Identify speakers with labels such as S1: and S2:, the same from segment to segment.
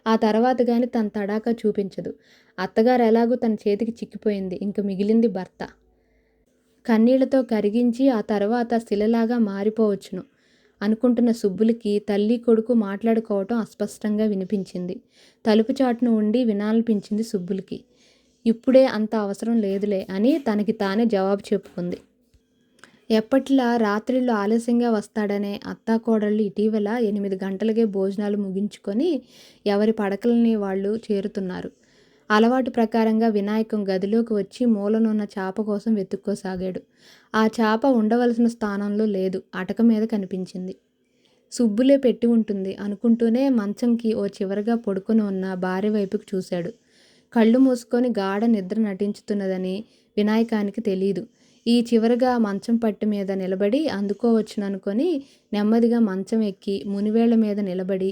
S1: ఆ తర్వాత గాని తన తడాకా చూపించదు. అత్తగారు ఎలాగూ తన చేతికి చిక్కిపోయింది. ఇంక మిగిలింది భర్త. కన్నీళ్లతో కరిగించి ఆ తర్వాత శిలలాగా మారిపోవచ్చును అనుకుంటున్న సుబ్బులికి తల్లి కొడుకు మాట్లాడుకోవటం అస్పష్టంగా వినిపించింది. తలుపు చాటున ఉండి వినాలనిపించింది సుబ్బులికి. ఇప్పుడే అంత అవసరం లేదులే అని తనకి తానే జవాబు చెప్పుకుంది. ఎప్పటిలా రాత్రిళ్ళు ఆలస్యంగా వస్తాడనే అత్తాకోడళ్ళు ఇటీవల 8 గంటలకే భోజనాలు ముగించుకొని ఎవరి పడకలని వాళ్ళు చేరుతున్నారు. అలవాటు ప్రకారంగా వినాయకం గదిలోకి వచ్చి మూలనున్న చాప కోసం వెతుక్కోసాగాడు. ఆ చాప ఉండవలసిన స్థానంలో లేదు, అటక మీద కనిపించింది. సుబ్బులే పెట్టి ఉంటుంది అనుకుంటూనే మంచంకి ఓ చివరగా పడుకొని ఉన్న భార్య వైపుకి చూశాడు. కళ్ళు మూసుకొని గాఢ నిద్ర నటించుతున్నదని వినాయకానికి తెలీదు. ఈ చివరగా మంచం పట్టి మీద నిలబడి అందుకోవచ్చుననుకొని నెమ్మదిగా మంచం ఎక్కి మునివేళ్ల మీద నిలబడి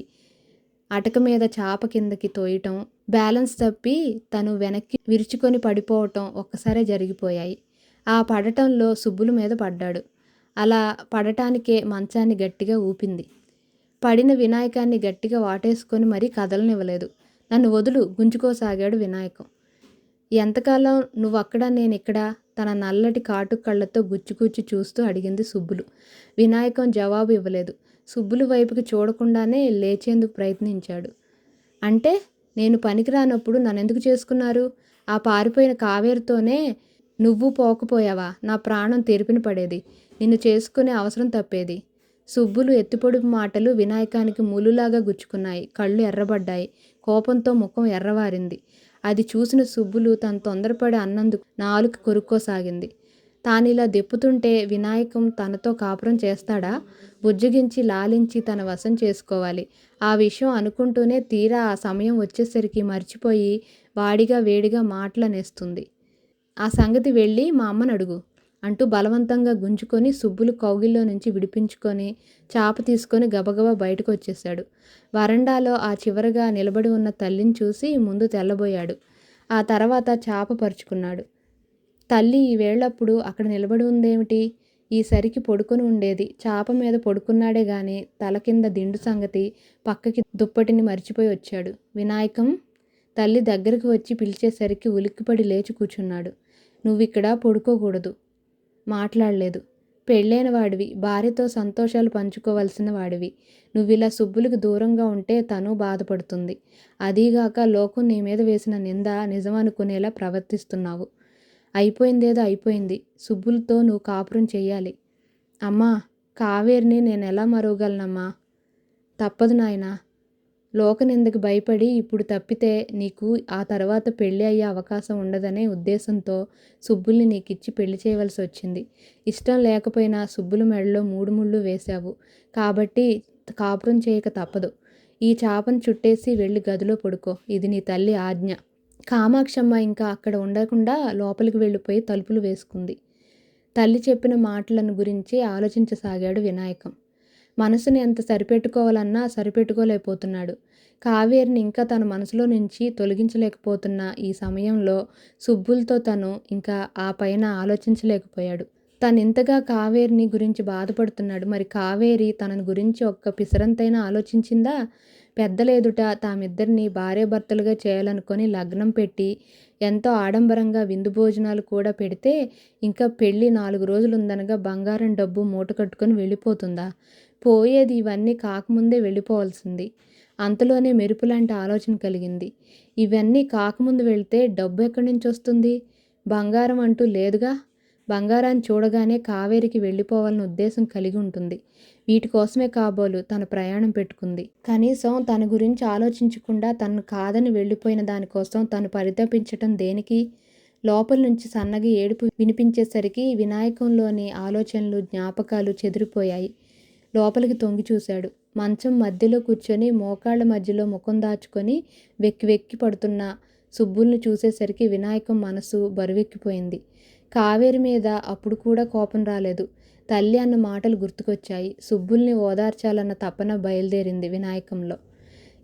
S1: అటక మీద చాప కిందకి తోయటం, బ్యాలెన్స్ తప్పి తను వెనక్కి విరుచుకొని పడిపోవటం ఒక్కసారే జరిగిపోయాయి. ఆ పడటంలో సుబ్బులు మీద పడ్డాడు. అలా పడటానికే మంచాన్ని గట్టిగా ఊపింది. పడిన వినాయకాన్ని గట్టిగా వాటేసుకొని మరీ కదలనివ్వలేదు. నన్ను వదులు గుంజుకోసాగాడు వినాయకం. ఎంతకాలం నువ్వక్కడ నేనిక్కడ? తన నల్లటి కాటుక కళ్ళతో గుచ్చి చూస్తూ అడిగింది సుబ్బులు. వినాయకం జవాబు ఇవ్వలేదు. సుబ్బులు వైపుకి చూడకుండానే లేచేందుకు ప్రయత్నించాడు. అంటే నేను పనికిరానప్పుడు నన్నెందుకు చేసుకున్నారు? ఆ పారిపోయిన కావేరితోనే నువ్వు పోకపోయావా? నా ప్రాణం తెరిపిన పడేది. నిన్ను చేసుకునే అవసరం తప్పేది. సుబ్బులు ఎత్తిపొడుపు మాటలు వినాయకానికి ములులాగా గుచ్చుకున్నాయి. కళ్ళు ఎర్రబడ్డాయి. కోపంతో ముఖం ఎర్రవారింది. అది చూసిన సుబ్బులు తను తొందరపడి అన్నందుకు నాలుక కొరుక్కోసాగింది. తానిలా దెప్పుతుంటే వినాయకం తనతో కాపురం చేస్తాడా? బుజ్జగించి లాలించి తన వశం చేసుకోవాలి. ఆ విషయం అనుకుంటూనే తీరా ఆ సమయం వచ్చేసరికి మర్చిపోయి వాడిగా వేడిగా మాటలనేస్తుంది. ఆ సంగతి వెళ్ళి మా అమ్మని అడుగు అంటూ బలవంతంగా గుంజుకొని సుబ్బులు కౌగిల్లో నుంచి విడిపించుకొని చాప తీసుకొని గబగబా బయటకు వచ్చేశాడు. వరండాలో ఆ చివరగా నిలబడి ఉన్న తల్లిని చూసి ముందు తెల్లబోయాడు. ఆ తర్వాత చాప పరుచుకున్నాడు. తల్లి ఈ వేళప్పుడు అక్కడ నిలబడి ఉందేమిటి? ఈసరికి పడుకొని ఉండేది. చాప మీద పడుకున్నాడే గాని తల కింద దిండు సంగతి, పక్కకి దుప్పటిని మర్చిపోయి వచ్చాడు. వినాయకం! తల్లి దగ్గరకు వచ్చి పిలిచేసరికి ఉలిక్కిపడి లేచి కూర్చున్నాడు. నువ్విక్కడ పడుకోకూడదు. మాట్లాడలేదు. పెళ్ళైన వాడివి, భార్యతో సంతోషాలు పంచుకోవలసిన వాడివి. నువ్విలా సుబ్బులకు దూరంగా ఉంటే తను బాధపడుతుంది. అదీగాక లోకం నీ మీద వేసిన నింద నిజమనుకునేలా ప్రవర్తిస్తున్నావు. అయిపోయిందేదో అయిపోయింది. సుబ్బులతో నువ్వు కాపురం చెయ్యాలి. అమ్మా, కావేరిని నేనెలా మరువగలనమ్మా? తప్పదు నాయనా. లోకనిందకి భయపడి ఇప్పుడు తప్పితే నీకు ఆ తర్వాత పెళ్ళి అయ్యే అవకాశం ఉండదనే ఉద్దేశంతో సుబ్బుల్ని నీకిచ్చి పెళ్లి చేయవలసి వచ్చింది. ఇష్టం లేకపోయినా సుబ్బుల మెడలో 3 ముళ్ళు వేశావు కాబట్టి కాపురం చేయక తప్పదు. ఈ చాపను చుట్టేసి వెళ్ళి గదిలో పడుకో. ఇది నీ తల్లి ఆజ్ఞ. కామాక్షమ్మ ఇంకా అక్కడ ఉండకుండా లోపలికి వెళ్ళిపోయి తలుపులు వేసుకుంది. తల్లి చెప్పిన మాటలను గురించి ఆలోచించసాగాడు వినాయకం. మనసుని ఎంత సరిపెట్టుకోవాలన్నా సరిపెట్టుకోలేకపోతున్నాడు. కావేరిని ఇంకా తన మనసులో నుంచి తొలగించలేకపోతున్న ఈ సమయంలో సుబ్బులతో తను ఇంకా ఆ పైన ఆలోచించలేకపోయాడు. తనింతగా కావేరిని గురించి బాధపడుతున్నాడు. మరి కావేరి తనని గురించి ఒక్క పిసరంతైనా ఆలోచించిందా? పెద్దలేదుట తామిద్దరిని భార్యాభర్తలుగా చేయాలనుకొని లగ్నం పెట్టి ఎంతో ఆడంబరంగా విందు భోజనాలు కూడా పెడితే ఇంకా పెళ్ళి 4 రోజులుందనగా బంగారం డబ్బు మూట కట్టుకొని వెళ్ళిపోతుందా? పోయేది ఇవన్నీ కాకముందే వెళ్ళిపోవాల్సింది. అంతలోనే మెరుపులాంటి ఆలోచన కలిగింది. ఇవన్నీ కాకముందు వెళ్తే డబ్బు ఎక్కడి నుంచి వస్తుంది? బంగారం అంటూ లేదుగా. బంగారాన్ని చూడగానే కావేరికి వెళ్ళిపోవాలని ఉద్దేశం కలిగి ఉంటుంది. వీటి కోసమే కాబోలు తన ప్రయాణం పెట్టుకుంది. కనీసం తన గురించి ఆలోచించకుండా తనను కాదని వెళ్ళిపోయిన దానికోసం తను పరితపించటం దేనికి? లోపల నుంచి సన్నగా ఏడుపు వినిపించేసరికి వినాయకంలోని ఆలోచనలు, జ్ఞాపకాలు చెదిరిపోయాయి. లోపలికి తొంగి చూశాడు. మంచం మధ్యలో కూర్చొని మోకాళ్ళ మధ్యలో ముఖం దాచుకొని వెక్కి వెక్కి పడుతున్న సుబ్బుల్ని చూసేసరికి వినాయకం మనసు బరువెక్కిపోయింది. కావేరి మీద అప్పుడు కూడా కోపం రాలేదు. తల్లి అన్న మాటలు గుర్తుకొచ్చాయి. సుబ్బుల్ని ఓదార్చాలన్న తపన బయలుదేరింది వినాయకంలో.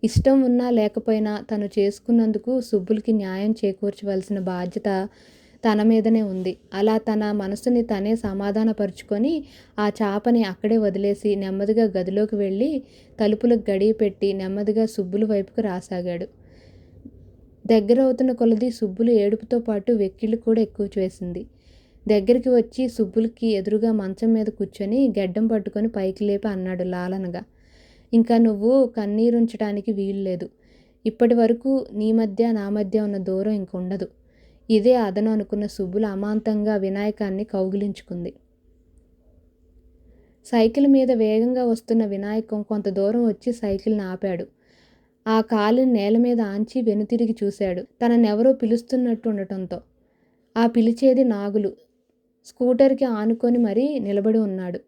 S1: ఇష్టం ఉన్నా లేకపోయినా తను చేసుకున్నందుకు సుబ్బులకి న్యాయం చేకూర్చవలసిన బాధ్యత తన మీదనే ఉంది. అలా తన మనసుని తనే సమాధానపరుచుకొని ఆ చాపని అక్కడే వదిలేసి నెమ్మదిగా గదిలోకి వెళ్ళి తలుపులకు గడియ పెట్టి నెమ్మదిగా సుబ్బులు వైపుకు రాసాగాడు. దగ్గరవుతున్న కొలది సుబ్బులు ఏడుపుతో పాటు వెక్కిళ్ళు కూడా ఎక్కువ చేసింది. దగ్గరికి వచ్చి సుబ్బులకి ఎదురుగా మంచం మీద కూర్చొని గెడ్డం పట్టుకొని పైకి లేపి అన్నాడు లాలనగా, ఇంకా నువ్వు కన్నీరుంచటానికి వీల్లేదు. ఇప్పటి వరకు నీ మధ్య నా మధ్య ఉన్న దూరం ఇంకుండదు. ఇదే అదను అనుకున్న సుబ్బులు అమాంతంగా వినాయకాన్ని కౌగిలించుకుంది. సైకిల్ మీద వేగంగా వస్తున్న వినాయకం కొంత దూరం వచ్చి సైకిల్ని ఆపాడు. ఆ కాలిని నేల మీద ఆంచి వెనుతిరిగి చూశాడు, తననెవరో పిలుస్తున్నట్టు ఉండటంతో. ఆ పిలిచేది నాగులు. స్కూటర్కి ఆనుకొని మరీ నిలబడి ఉన్నాడు.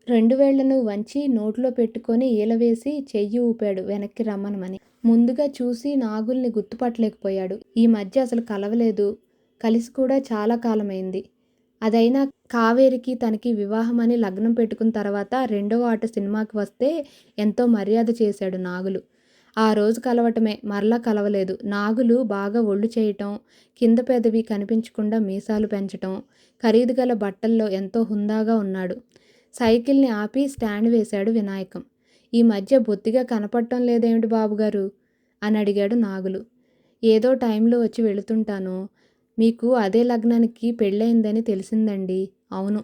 S1: 2 వేళ్లను వంచి నోట్లో పెట్టుకొని ఈలవేసి చెయ్యి ఊపాడు వెనక్కి రమ్మనమని. ముందుగా చూసి నాగుల్ని గుర్తుపట్టలేకపోయాడు. ఈ మధ్య అసలు కలవలేదు. కలిసి కూడా చాలా కాలమైంది. అదైనా కావేరికి తనకి వివాహమని లగ్నం పెట్టుకున్న తర్వాత 2వ ఆట సినిమాకి వస్తే ఎంతో మర్యాద చేశాడు నాగులు. ఆ రోజు కలవటమే, మరలా కలవలేదు. నాగులు బాగా ఒళ్ళు చేయటం, కింద పెదవి కనిపించకుండా మీసాలు పెంచటం, ఖరీదుగల బట్టల్లో ఎంతో హుందాగా ఉన్నాడు. సైకిల్ని ఆపి స్టాండ్ వేశాడు వినాయకం. ఈ మధ్య బొత్తిగా కనపడటం లేదేమిటి బాబుగారు అని అడిగాడు నాగులు. ఏదో టైంలో వచ్చి వెళుతుంటాను. మీకు అదే లగ్నానికి పెళ్ళయిందని తెలిసిందండి. అవును,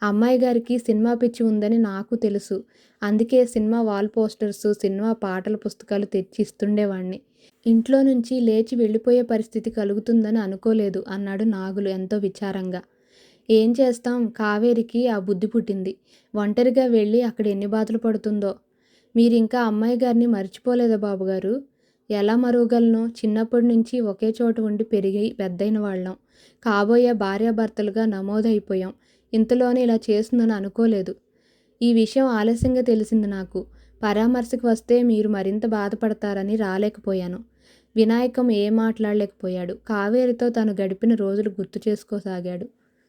S1: అమ్మాయి గారికి సినిమా పిచ్చి ఉందని నాకు తెలుసు. అందుకే సినిమా వాల్ పోస్టర్సు, సినిమా పాటల పుస్తకాలు తెచ్చి ఇస్తుండేవాణ్ణి. ఇంట్లో నుంచి లేచి వెళ్ళిపోయే పరిస్థితి కలుగుతుందని అనుకోలేదు అన్నాడు నాగులు ఎంతో విచారంగా. ఏం చేస్తాం, కావేరికి ఆ బుద్ధి పుట్టింది. ఒంటరిగా వెళ్ళి అక్కడ ఎన్ని బాధలు పడుతుందో. మీరింకా అమ్మాయి గారిని మర్చిపోలేదా బాబుగారు? ఎలా మరువగలను? చిన్నప్పటి నుంచి ఒకే చోట ఉండి పెరిగి పెద్దయిన వాళ్ళం. కాబోయే భార్యాభర్తలుగా నమోదైపోయాం. ఇంతలోనే ఇలా చేస్తుందని అనుకోలేదు. ఈ విషయం ఆలస్యంగా తెలిసింది నాకు. పరామర్శకు వస్తే మీరు మరింత బాధపడతారని రాలేకపోయాను. వినాయకం ఏం మాట్లాడలేకపోయాడు. కావేరితో తను గడిపిన రోజులు గుర్తు చేసుకోసాగాడు.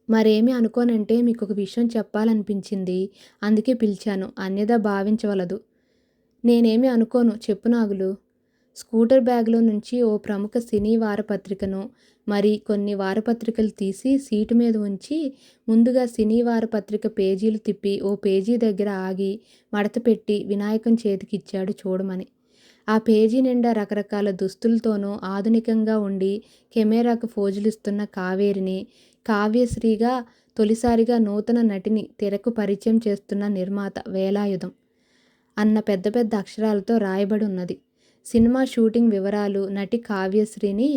S1: మరేమీ అనుకోనంటే మీకొక విషయం చెప్పాలనిపించింది. అందుకే పిలిచాను. అన్యదా భావించవలదు. నేనేమీ అనుకోను, చెప్పు నాగులు. స్కూటర్ బ్యాగ్లో నుంచి ఓ ప్రముఖ సినీ వారపత్రికను, మరి కొన్ని వారపత్రికలు తీసి సీటు మీద ఉంచి ముందుగా సినీ వారపత్రిక పేజీలు తిప్పి ఓ పేజీ దగ్గర ఆగి మడతపెట్టి వినాయకం చేతికిచ్చాడు చూడమని. ఆ పేజీ నిండా రకరకాల దుస్తులతోనూ ఆధునికంగా ఉండి కెమెరాకు ఫోజులిస్తున్న కావేరిని, కావ్యశ్రీగా తొలిసారిగా నూతన నటిని తెరకు పరిచయం చేస్తున్న నిర్మాత వేలాయుధం అన్న పెద్ద పెద్ద అక్షరాలతో రాయబడి ఉన్నది. సినిమా షూటింగ్ వివరాలు, నటి కావ్యశ్రీని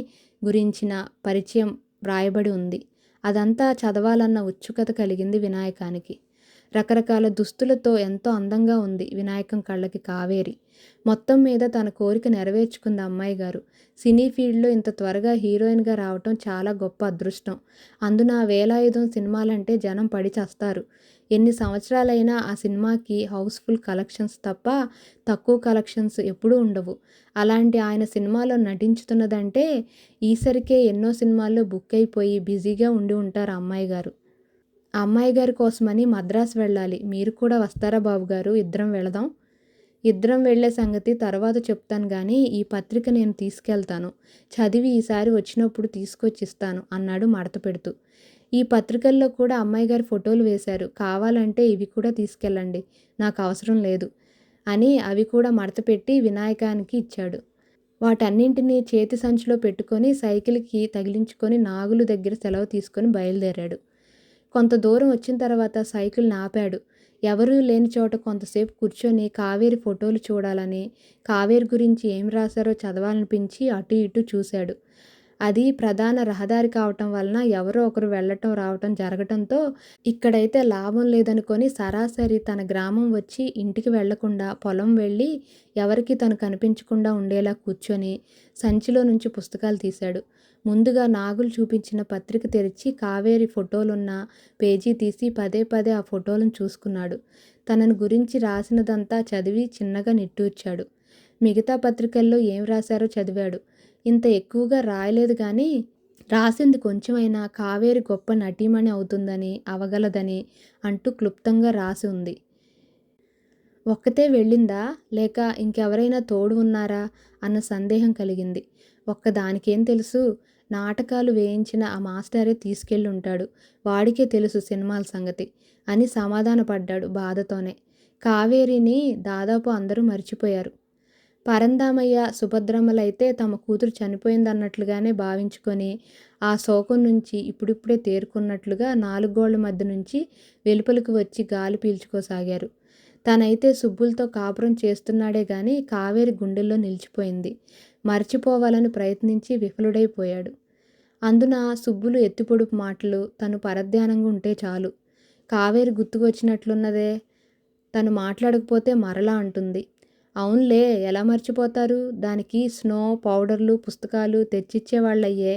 S1: గురించిన పరిచయం వ్రాయబడి ఉంది. అదంతా చదవాలన్న ఉత్సుకత కలిగింది వినాయకానికి. రకరకాల దుస్తులతో ఎంతో అందంగా ఉంది వినాయకం కళ్ళకి కావేరి. మొత్తం మీద తన కోరిక నెరవేర్చుకుంది అమ్మాయి గారు. సినీ ఫీల్డ్లో ఇంత త్వరగా హీరోయిన్గా రావటం చాలా గొప్ప అదృష్టం. అందున వేలాయుధం సినిమాలంటే జనం పడి చస్తారు. ఎన్ని సంవత్సరాలైనా ఆ సినిమాకి హౌస్ఫుల్ కలెక్షన్స్ తప్ప తక్కువ కలెక్షన్స్ ఎప్పుడూ ఉండవు. అలాంటి ఆయన సినిమాలో నటించుతున్నదంటే ఈసరికే ఎన్నో సినిమాల్లో బుక్ అయిపోయి బిజీగా ఉండి ఉంటారు అమ్మాయి గారు. ఆ అమ్మాయి గారి కోసమని మద్రాసు వెళ్ళాలి. మీరు కూడా వస్తారా బాబుగారు? ఇద్దరం వెళదాం. ఇద్దరం వెళ్లే సంగతి తర్వాత చెప్తాను గానీ ఈ పత్రిక నేను తీసుకెళ్తాను. చదివి ఈసారి వచ్చినప్పుడు తీసుకొచ్చిస్తాను అన్నాడు మడత పెడుతూ. ఈ పత్రికల్లో కూడా అమ్మాయి గారి ఫోటోలు వేశారు. కావాలంటే ఇవి కూడా తీసుకెళ్ళండి, నాకు అవసరం లేదు అని అవి కూడా మడతపెట్టి వినాయకానికి ఇచ్చాడు. వాటన్నింటినీ చేతి సంచిలో పెట్టుకొని సైకిల్కి తగిలించుకొని నాగులు దగ్గర సెలవు తీసుకొని బయలుదేరాడు. కొంత దూరం వచ్చిన తర్వాత సైకిల్ని ఆపాడు. ఎవరూ లేని చోట కొంతసేపు కూర్చొని కావేరి ఫోటోలు చూడాలని, కావేరి గురించి ఏం రాశారో చదవాలనిపించి అటు ఇటు చూశాడు. అది ప్రధాన రహదారి కావటం వలన ఎవరో ఒకరు వెళ్ళటం రావటం జరగటంతో ఇక్కడైతే లాభం లేదనుకొని సరాసరి తన గ్రామం వచ్చి ఇంటికి వెళ్లకుండా పొలం వెళ్ళి ఎవరికీ తను కనిపించకుండా ఉండేలా కూర్చొని సంచిలో నుంచి పుస్తకాలు తీశాడు. ముందుగా నాగులు చూపించిన పత్రిక తెరిచి కావేరి ఫోటోలున్న పేజీ తీసి పదే పదే ఆ ఫోటోలను చూసుకున్నాడు. తనను గురించి రాసినదంతా చదివి చిన్నగా నిట్టూర్చాడు. మిగతా పత్రికల్లో ఏం రాశారో చదివాడు. ఇంత ఎక్కువగా రాయలేదు కానీ రాసింది కొంచెమైనా కావేరి గొప్ప నటీమణి అవుతుందని, అవగలదని అంటూ క్లుప్తంగా రాసి ఉంది. ఒక్కతే వెళ్ళిందా లేక ఇంకెవరైనా తోడు ఉన్నారా అన్న సందేహం కలిగింది. ఒక్కదానికేం తెలుసు, నాటకాలు వేయించిన ఆ మాస్టరే తీసుకెళ్ళుంటాడు. వాడికే తెలుసు సినిమాల సంగతి అని సమాధానపడ్డాడు బాధతోనే. కావేరిని దాదాపు అందరూ మర్చిపోయారు. పరంధామయ్య, సుభద్రమ్మలైతే తమ కూతురు చనిపోయిందన్నట్లుగానే భావించుకొని ఆ శోకం నుంచి ఇప్పుడిప్పుడే తేరుకున్నట్లుగా 4 గోళ్ల మధ్య నుంచి వెలుపలికి వచ్చి గాలి పీల్చుకోసాగారు. తనైతే సుబ్బులతో కాపురం చేస్తున్నాడే గాని కావేరి గుండెల్లో నిలిచిపోయింది. మర్చిపోవాలని ప్రయత్నించి విఫలుడైపోయాడు. అందున సుబ్బులు ఎత్తిపొడుపు మాటలు, తను పరధ్యానంగా ఉంటే చాలు. కావేరి గుర్తుకొచ్చినట్లున్నదే, తను మాట్లాడకపోతే మరలా అంటుంది. అవునులే, ఎలా మర్చిపోతారు? దానికి స్నో, పౌడర్లు, పుస్తకాలు తెచ్చిచ్చేవాళ్ళయ్యే.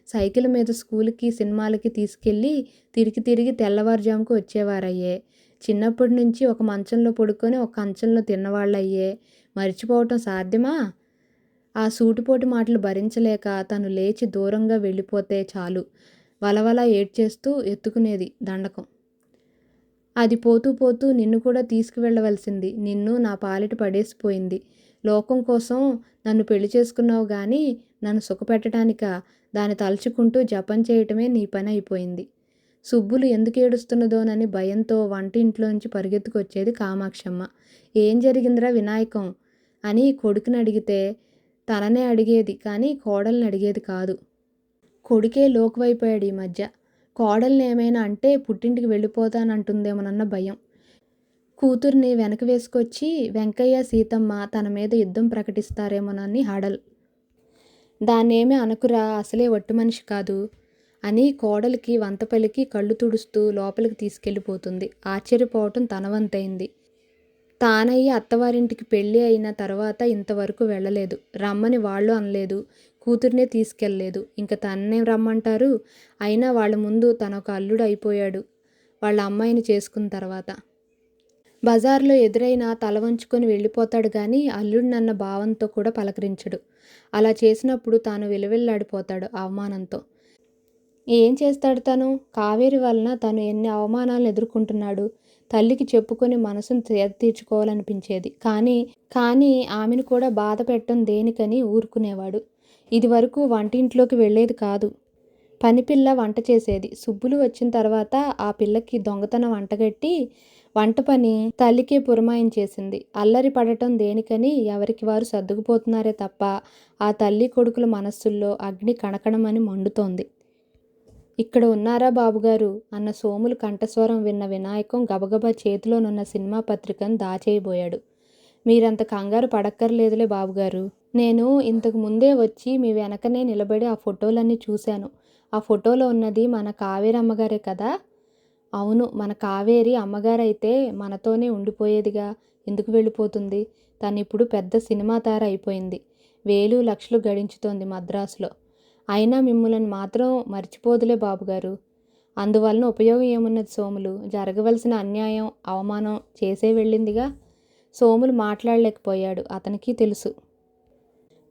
S1: సైకిల్ మీద స్కూలుకి, సినిమాలకి తీసుకెళ్ళి తిరిగి తిరిగి తెల్లవారుజాముకు వచ్చేవారయ్యే. చిన్నప్పటి నుంచి ఒక మంచంలో పడుకొని ఒక కంచంలో తిన్నవాళ్ళయ్యే. మర్చిపోవటం సాధ్యమా? ఆ సూటిపోటి మాటలు భరించలేక తను లేచి దూరంగా వెళ్ళిపోతే చాలు వలవల ఏడ్చేస్తూ ఎత్తుకునేది దండకం. అది పోతూ పోతూ నిన్ను కూడా తీసుకువెళ్ళవలసింది. నిన్ను నా పాలిట పడేసిపోయింది. లోకం కోసం నన్ను పెళ్లి చేసుకున్నావు గాని నన్ను సుఖపెట్టడానికా? దాన్ని తలుచుకుంటూ జపం చేయటమే నీ పని అయిపోయింది. సుబ్బులు ఎందుకు ఏడుస్తున్నదోనని భయంతో వంటింట్లోంచి పరిగెత్తుకొచ్చేది కామాక్షమ్మ. ఏం జరిగిందిరా వినాయకం అని కొడుకుని అడిగితే తననే అడిగేది కానీ కోడల్ని అడిగేది కాదు. కొడుకే లోకువైపోయాడు ఈ మధ్య. కోడల్ని ఏమైనా అంటే పుట్టింటికి వెళ్ళిపోతానంటుందేమోనన్న భయం. కూతుర్ని వెనక వేసుకొచ్చి వెంకయ్య, సీతమ్మ తన మీద యుద్ధం ప్రకటిస్తారేమోనని హడల్. దాన్నేమీ అనకురా, అసలే ఒట్టి మనిషి కాదు అని కోడలికి వంత పలికి కళ్ళు తుడుస్తూ లోపలికి తీసుకెళ్ళిపోతుంది. ఆశ్చర్యపోవటం తన వంతైంది. తానయ్యి అత్తవారింటికి పెళ్ళి అయిన తర్వాత ఇంతవరకు వెళ్ళలేదు. రమ్మని వాళ్ళు అనలేదు. కూతుర్నే తీసుకెళ్ళలేదు. ఇంక తన్నేం రమ్మంటారు? అయినా వాళ్ళ ముందు తనొక అల్లుడు అయిపోయాడు వాళ్ళ అమ్మాయిని చేసుకున్న తర్వాత. బజార్లో ఎదురైనా తల వంచుకొని వెళ్ళిపోతాడు గాని అల్లుడినన్న భావంతో కూడా పలకరించడు. అలా చేసినప్పుడు తాను విలవిల్లాడిపోతాడు అవమానంతో. ఏం చేస్తాడు తను? కావేరి వలన తను ఎన్ని అవమానాలను ఎదుర్కొంటున్నాడు. తల్లికి చెప్పుకొని మనసును తీర్చుకోవాలనిపించేది. కానీ ఆమెను కూడా బాధ పెట్టడం దేనికని ఊరుకునేవాడు. ఇదివరకు వంటింట్లోకి వెళ్ళేది కాదు. పనిపిల్ల వంట చేసేది. సుబ్బులు వచ్చిన తర్వాత ఆ పిల్లకి దొంగతనం వంటగట్టి వంట పని తల్లికే పురమాయించేసింది. అల్లరి పడటం దేనికని ఎవరికి వారు సర్దుకుపోతున్నారే తప్ప ఆ తల్లి కొడుకుల మనస్సుల్లో అగ్ని కణకణమని మండుతోంది. ఇక్కడ ఉన్నారా బాబుగారు అన్న సోములు కంఠస్వరం విన్న వినాయకం గబగబా చేతిలోనున్న సినిమా పత్రికను దాచేయబోయాడు. మీరంత కంగారు పడక్కర్లేదులే బాబుగారు. నేను ఇంతకు ముందే వచ్చి మీ వెనకనే నిలబడి ఆ ఫోటోలన్నీ చూశాను. ఆ ఫోటోలో ఉన్నది మన కావేరి అమ్మగారే కదా? అవును, మన కావేరి అమ్మగారైతే మనతోనే ఉండిపోయేదిగా. ఎందుకు వెళ్ళిపోతుంది? తనిప్పుడు పెద్ద సినిమా తార అయిపోయింది. వేలు లక్షలు గడించుతోంది మద్రాసులో. అయినా మిమ్ములను మాత్రం మర్చిపోదులే బాబుగారు. అందువలన ఉపయోగం ఏమున్నది సోములు? జరగవలసిన అన్యాయం, అవమానం చేసే వెళ్ళిందిగా. సోములు మాట్లాడలేకపోయాడు. అతనికి తెలుసు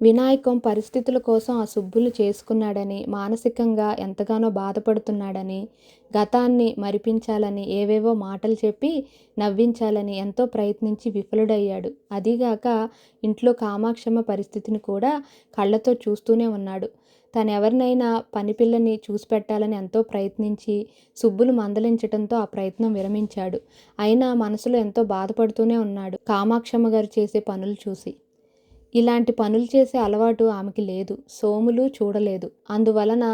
S1: వినాయకం పరిస్థితుల కోసం ఆ సుబ్బులు చేసుకున్నాడని, మానసికంగా ఎంతగానో బాధపడుతున్నాడని, గతాన్ని మరిపించాలని ఏవేవో మాటలు చెప్పి నవ్వించాలని ఎంతో ప్రయత్నించి విఫలుడయ్యాడు. అదీగాక ఇంట్లో కామాక్షమ్మ పరిస్థితిని కూడా కళ్ళతో చూస్తూనే ఉన్నాడు. తనెవరినైనా పనిపిల్లని చూసి పెట్టాలని ఎంతో ప్రయత్నించి సుబ్బులు మందలించటంతో ఆ ప్రయత్నం విరమించాడు. అయినా మనసులో ఎంతో బాధపడుతూనే ఉన్నాడు కామాక్షమ్మ గారు చేసే పనులు చూసి. ఇలాంటి పనులు చేసే అలవాటు ఆమెకి లేదు. సోములు చూడలేదు. అందువలన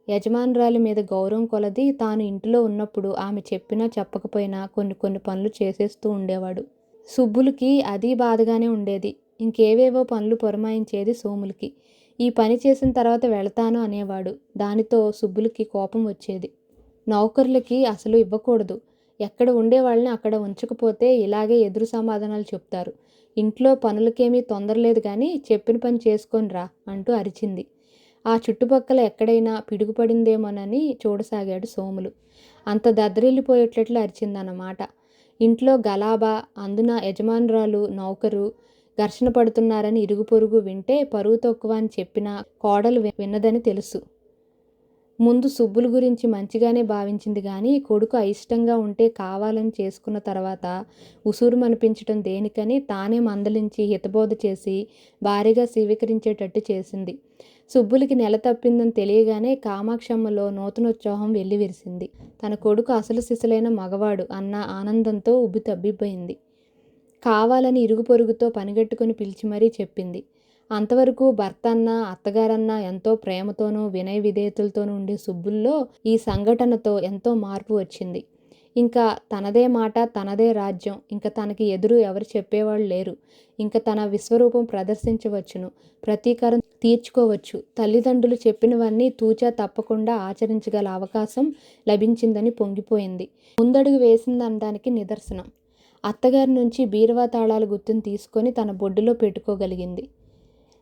S1: యజమానురాలి మీద గౌరవం కొలది తాను ఇంటిలో ఉన్నప్పుడు ఆమె చెప్పినా చెప్పకపోయినా కొన్ని పనులు చేసేస్తూ ఉండేవాడు. సుబ్బులకి అది బాధగానే ఉండేది. ఇంకేవేవో పనులు పురమాయించేది సోములకి. ఈ పని చేసిన తర్వాత వెళతాను అనేవాడు. దానితో సుబ్బులకి కోపం వచ్చేది. నౌకర్లకి అసలు ఇవ్వకూడదు. ఎక్కడ ఉండేవాళ్ళని అక్కడ ఉంచకపోతే ఇలాగే ఎదురు సమాధానాలు చెప్తారు. ఇంట్లో పనులకేమీ తొందరలేదు కానీ చెప్పిన పని చేసుకొనిరా అంటూ అరిచింది. ఆ చుట్టుపక్కల ఎక్కడైనా పిడుగుపడిందేమోనని చూడసాగాడు సోములు. అంత దద్దరిల్లిపోయేటట్లు అరిచిందన్నమాట. ఇంట్లో గలాబా, అందున యజమానురాలు, నౌకరు ఘర్షణ పడుతున్నారని ఇరుగు పొరుగు వింటే పరువు తక్కువ అని చెప్పినా కోడలు విన్నదని తెలుసు. ముందు సుబ్బుల గురించి మంచిగానే భావించింది గాని, కొడుకు అయిష్టంగా ఉంటే కావాలని చేసుకున్న తర్వాత ఉసూరుమనిపించటం దేనికని తానే మందలించి హితబోధ చేసి భారీగా స్వీకరించేటట్టు చేసింది. సుబ్బులికి నెల తప్పిందని తెలియగానే కామాక్షమ్మలో నూతనోత్సాహం వెల్లివిరిసింది. తన కొడుకు అసలు సిసలైన మగవాడు అన్న ఆనందంతో ఉబ్బితబ్బిబ్బయింది. కావాలని ఇరుగు పొరుగుతో పనిగట్టుకుని పిలిచి మరీ చెప్పింది. అంతవరకు భర్తన్నా అత్తగారన్నా ఎంతో ప్రేమతోనూ వినయ విధేయతలతోనూ ఉండే సుబ్బుల్లో ఈ సంఘటనతో ఎంతో మార్పు వచ్చింది. ఇంకా తనదే మాట, తనదే రాజ్యం, ఇంక తనకి ఎదురు ఎవరు చెప్పేవాళ్ళు లేరు. ఇంక తన విశ్వరూపం ప్రదర్శించవచ్చును, ప్రతీకారం తీర్చుకోవచ్చు. తల్లిదండ్రులు చెప్పినవన్నీ తూచా తప్పకుండా ఆచరించగల అవకాశం లభించిందని పొంగిపోయింది. ముందడుగు వేసిందనడానికి నిదర్శనం. అత్తగారి నుంచి బీరువా తాళాల గుత్తును తీసుకొని తన బొడ్డులో పెట్టుకోగలిగింది.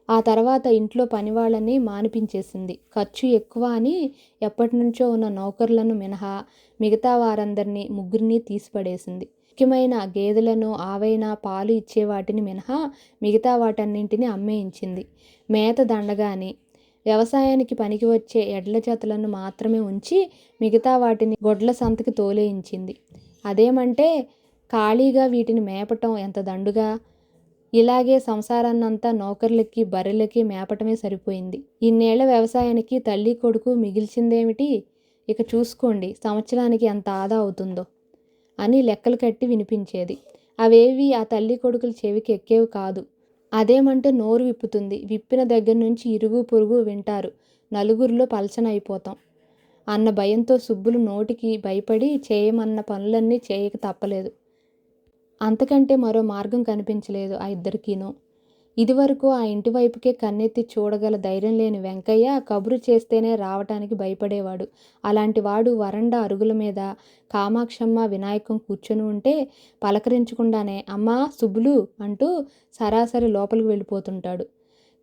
S1: ఆ తర్వాత ఇంట్లో పనివాళ్ళని మానిపించేసింది. ఖర్చు ఎక్కువ అని ఎప్పటినుంచో ఉన్న నౌకర్లను మినహా మిగతా వారందరినీ ముగ్గురిని తీసిపడేసింది. ముఖ్యమైన గేదెలను, ఆవైనా పాలు ఇచ్చే వాటిని మినహా మిగతా వాటన్నింటినీ అమ్మేయించింది. మేత దండగాని వ్యవసాయానికి పనికి వచ్చే ఎడ్ల జతలను మాత్రమే ఉంచి మిగతా వాటిని గొడ్ల సంతకి తోలేయించింది. అదేమంటే ఖాళీగా వీటిని మేపటం ఎంత దండుగా! ఇలాగే సంసారాన్నంతా నౌకర్లకి, బర్రెలకి మేపటమే సరిపోయింది. ఇన్నేళ్ల వ్యవసాయానికి తల్లి కొడుకు మిగిల్చిందేమిటి? ఇక చూసుకోండి సంవత్సరానికి ఎంత ఆదా అవుతుందో అని లెక్కలు కట్టి వినిపించేది. అవేవి ఆ తల్లి కొడుకుల చెవికి ఎక్కేవి కాదు. అదేమంటే నోరు విప్పుతుంది. విప్పిన దగ్గర నుంచి ఇరుగు పొరుగు వింటారు. నలుగురిలో పలచన అయిపోతాం అన్న భయంతో సుబ్బులు నోటికి భయపడి చేయమన్న పనులన్నీ చేయక తప్పలేదు. అంతకంటే మరో మార్గం కనిపించలేదు ఆ ఇద్దరికీనూ. ఇదివరకు ఆ ఇంటి వైపుకే కన్నెత్తి చూడగల ధైర్యం లేని వెంకయ్య కబురు చేస్తేనే రావటానికి భయపడేవాడు. అలాంటి వాడు వరండా అరుగుల మీద కామాక్షమ్మ, వినాయకం కూర్చొని ఉంటే పలకరించకుండానే అమ్మా సుబ్బులు అంటూ సరాసరి లోపలికి వెళ్ళిపోతుంటాడు.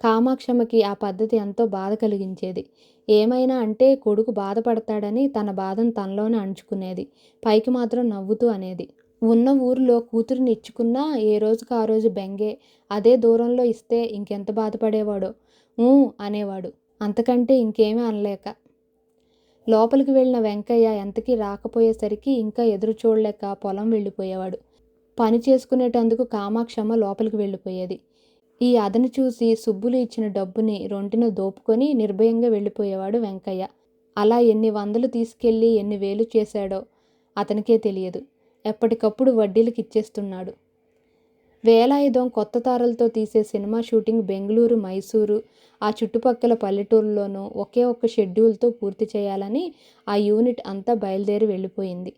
S1: కామాక్షమ్మకి ఆ పద్ధతి ఎంతో బాధ కలిగించేది. ఏమైనా అంటే కొడుకు బాధపడతాడని తన బాధను తనలోనే అణుచుకునేది. పైకి మాత్రం నవ్వుతూ అనేది. ఉన్న ఊరిలో కూతురిని ఇచ్చుకున్నా ఏ రోజుకు ఆ రోజు బెంగే. అదే దూరంలో ఇస్తే ఇంకెంత బాధపడేవాడో. అనేవాడు. అంతకంటే ఇంకేమీ అనలేక. లోపలికి వెళ్ళిన వెంకయ్య ఎంతకీ రాకపోయేసరికి ఇంకా ఎదురు చూడలేక పొలం వెళ్ళిపోయేవాడు. పని చేసుకునేటందుకు కామాక్షమ్మ లోపలికి వెళ్ళిపోయేది. ఈ అదను చూసి సుబ్బులు ఇచ్చిన డబ్బుని రొంటిన దోపుకొని నిర్భయంగా వెళ్ళిపోయేవాడు వెంకయ్య. అలా ఎన్ని వందలు తీసుకెళ్ళి ఎన్ని వేలు చేశాడో అతనికే తెలియదు. ఎప్పటికప్పుడు వడ్డీలకు ఇచ్చేస్తున్నాడు. వేలాయుధం కొత్త తారలతో తీసే సినిమా షూటింగ్ బెంగళూరు, మైసూరు ఆ చుట్టుపక్కల పల్లెటూరులోనూ ఒకే ఒక్క షెడ్యూల్తో పూర్తి చేయాలని ఆ యూనిట్ అంతా బయలుదేరి వెళ్ళిపోయింది.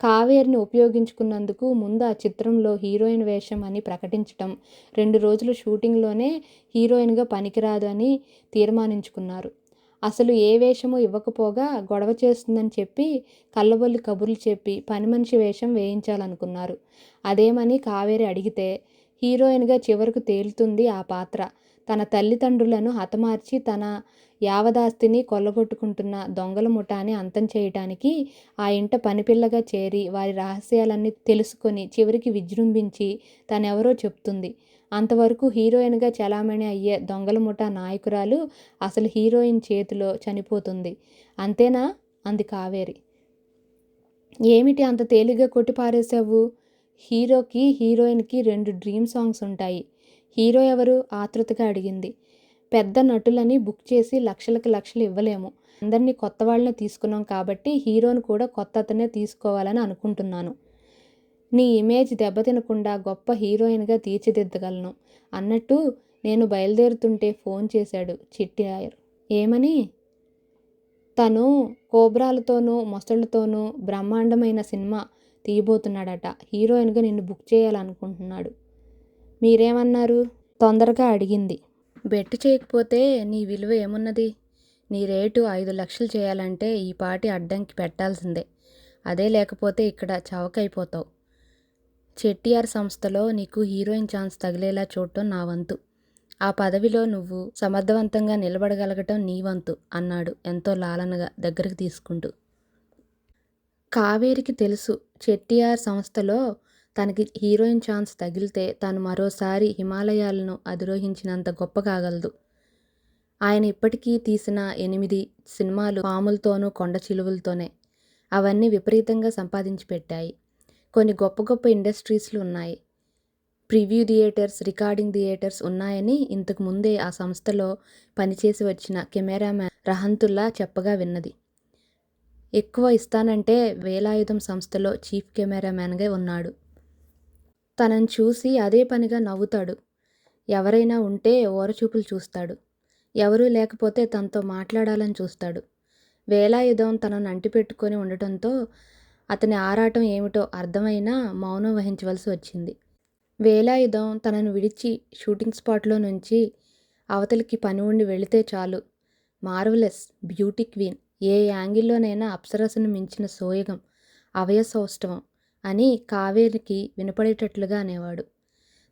S1: కావేరిని ఉపయోగించుకున్నందుకు ముందు ఆ చిత్రంలో హీరోయిన్ వేషం అని ప్రకటించటం, 2 రోజుల షూటింగ్లోనే హీరోయిన్గా పనికిరాదు అని తీర్మానించుకున్నారు. అసలు ఏ వేషమూ ఇవ్వకపోగా గొడవ చేస్తుందని చెప్పి కల్లబొల్లి కబుర్లు చెప్పి పని మనిషి వేషం వేయించాలనుకున్నారు. అదేమని కావేరి అడిగితే హీరోయిన్గా చివరకు తేలుతుంది ఆ పాత్ర. తన తల్లిదండ్రులను హతమార్చి తన యావదాస్తిని కొల్లగొట్టుకుంటున్న దొంగల ముఠాని అంతం చేయటానికి ఆ ఇంట పనిపిల్లగా చేరి వారి రహస్యాలన్నీ తెలుసుకొని చివరికి విజృంభించి తనెవరో చెప్తుంది. అంతవరకు హీరోయిన్గా చలామణి అయ్యే దొంగల ముఠా నాయకురాలు అసలు హీరోయిన్ చేతిలో చనిపోతుంది. అంతేనా? అంది కావేరి. ఏమిటి అంత తేలిగ్గా కొట్టి పారేశావు? హీరోకి హీరోయిన్కి 2 డ్రీమ్ సాంగ్స్ ఉంటాయి. హీరో ఎవరు? ఆతృతగా అడిగింది. పెద్ద నటులని బుక్ చేసి లక్షలకు లక్షలు ఇవ్వలేము. అందరినీ కొత్త వాళ్ళనే తీసుకున్నాం కాబట్టి హీరోని కూడా కొత్త అతనే తీసుకోవాలని అనుకుంటున్నాను. నీ ఇమేజ్ దెబ్బతినకుండా గొప్ప హీరోయిన్గా తీర్చిదిద్దగలను అన్నట్టు నేను బయలుదేరుతుంటే ఫోన్ చేశాడు చిట్టియాయర్. ఏమని? తను కోబ్రాలతోనూ మొసళ్ళతోనూ బ్రహ్మాండమైన సినిమా తీయబోతున్నాడట. హీరోయిన్గా నిన్ను బుక్ చేయాలనుకుంటున్నాడు. మీరేమన్నారు? తొందరగా అడిగింది. బెట్టు చేయకపోతే నీ విలువ ఏమున్నది? నీ రేటు 5 లక్షలు చేయాలంటే ఈ పాటి అడ్డంకి పెట్టాల్సిందే. అదే లేకపోతే ఇక్కడ చవకైపోతావు. చెట్టియార్ సంస్థలో నీకు హీరోయిన్ ఛాన్స్ తగిలేలా చూడటం నా వంతు. ఆ పదవిలో నువ్వు సమర్థవంతంగా నిలబడగలగటం నీ వంతు అన్నాడు ఎంతో లాలనగా దగ్గరికి తీసుకుంటూ. కావేరికి తెలుసు చెట్టియార్ సంస్థలో తనకి హీరోయిన్ ఛాన్స్ తగిలితే తాను మరోసారి హిమాలయాలను అధిరోహించినంత గొప్ప కాగలదు. ఆయన ఇప్పటికీ తీసిన 8 సినిమాలు పాములతోనూ, కొండ చిలువలతోనే. అవన్నీ విపరీతంగా సంపాదించి పెట్టాయి. కొన్ని గొప్ప గొప్ప ఇండస్ట్రీస్‌లు ఉన్నాయి. ప్రివ్యూ థియేటర్స్, రికార్డింగ్ థియేటర్స్ ఉన్నాయని ఇంతకు ముందే ఆ సంస్థలో పనిచేసి వచ్చిన కెమెరామాన్ రహంతుల్లా చెప్పగా విన్నది. ఎక్కువ ఇస్తానంటే వేలాయుధం సంస్థలో చీఫ్ కెమెరామాన్‌గా ఉన్నాడు. తనని చూసి అదే పనిగా నవ్వుతాడు. ఎవరైనా ఉంటే ఓరచూపులు చూస్తాడు. ఎవరూ లేకపోతే తనతో మాట్లాడాలని చూస్తాడు. వేలాయుధం తనను అంటిపెట్టుకొని ఉండటంతో అతని ఆరాటం ఏమిటో అర్థమైనా మౌనం వహించవలసి వచ్చింది. వేలాయుధం తనను విడిచి షూటింగ్ స్పాట్లో నుంచి అవతలికి పని ఉండి వెళితే చాలు, మార్వలెస్, బ్యూటీ క్వీన్, ఏ యాంగిల్లోనైనా అప్సరసను మించిన సోయగం, అభయసౌష్ఠవం అని కావేరికి వినపడేటట్లుగా అనేవాడు.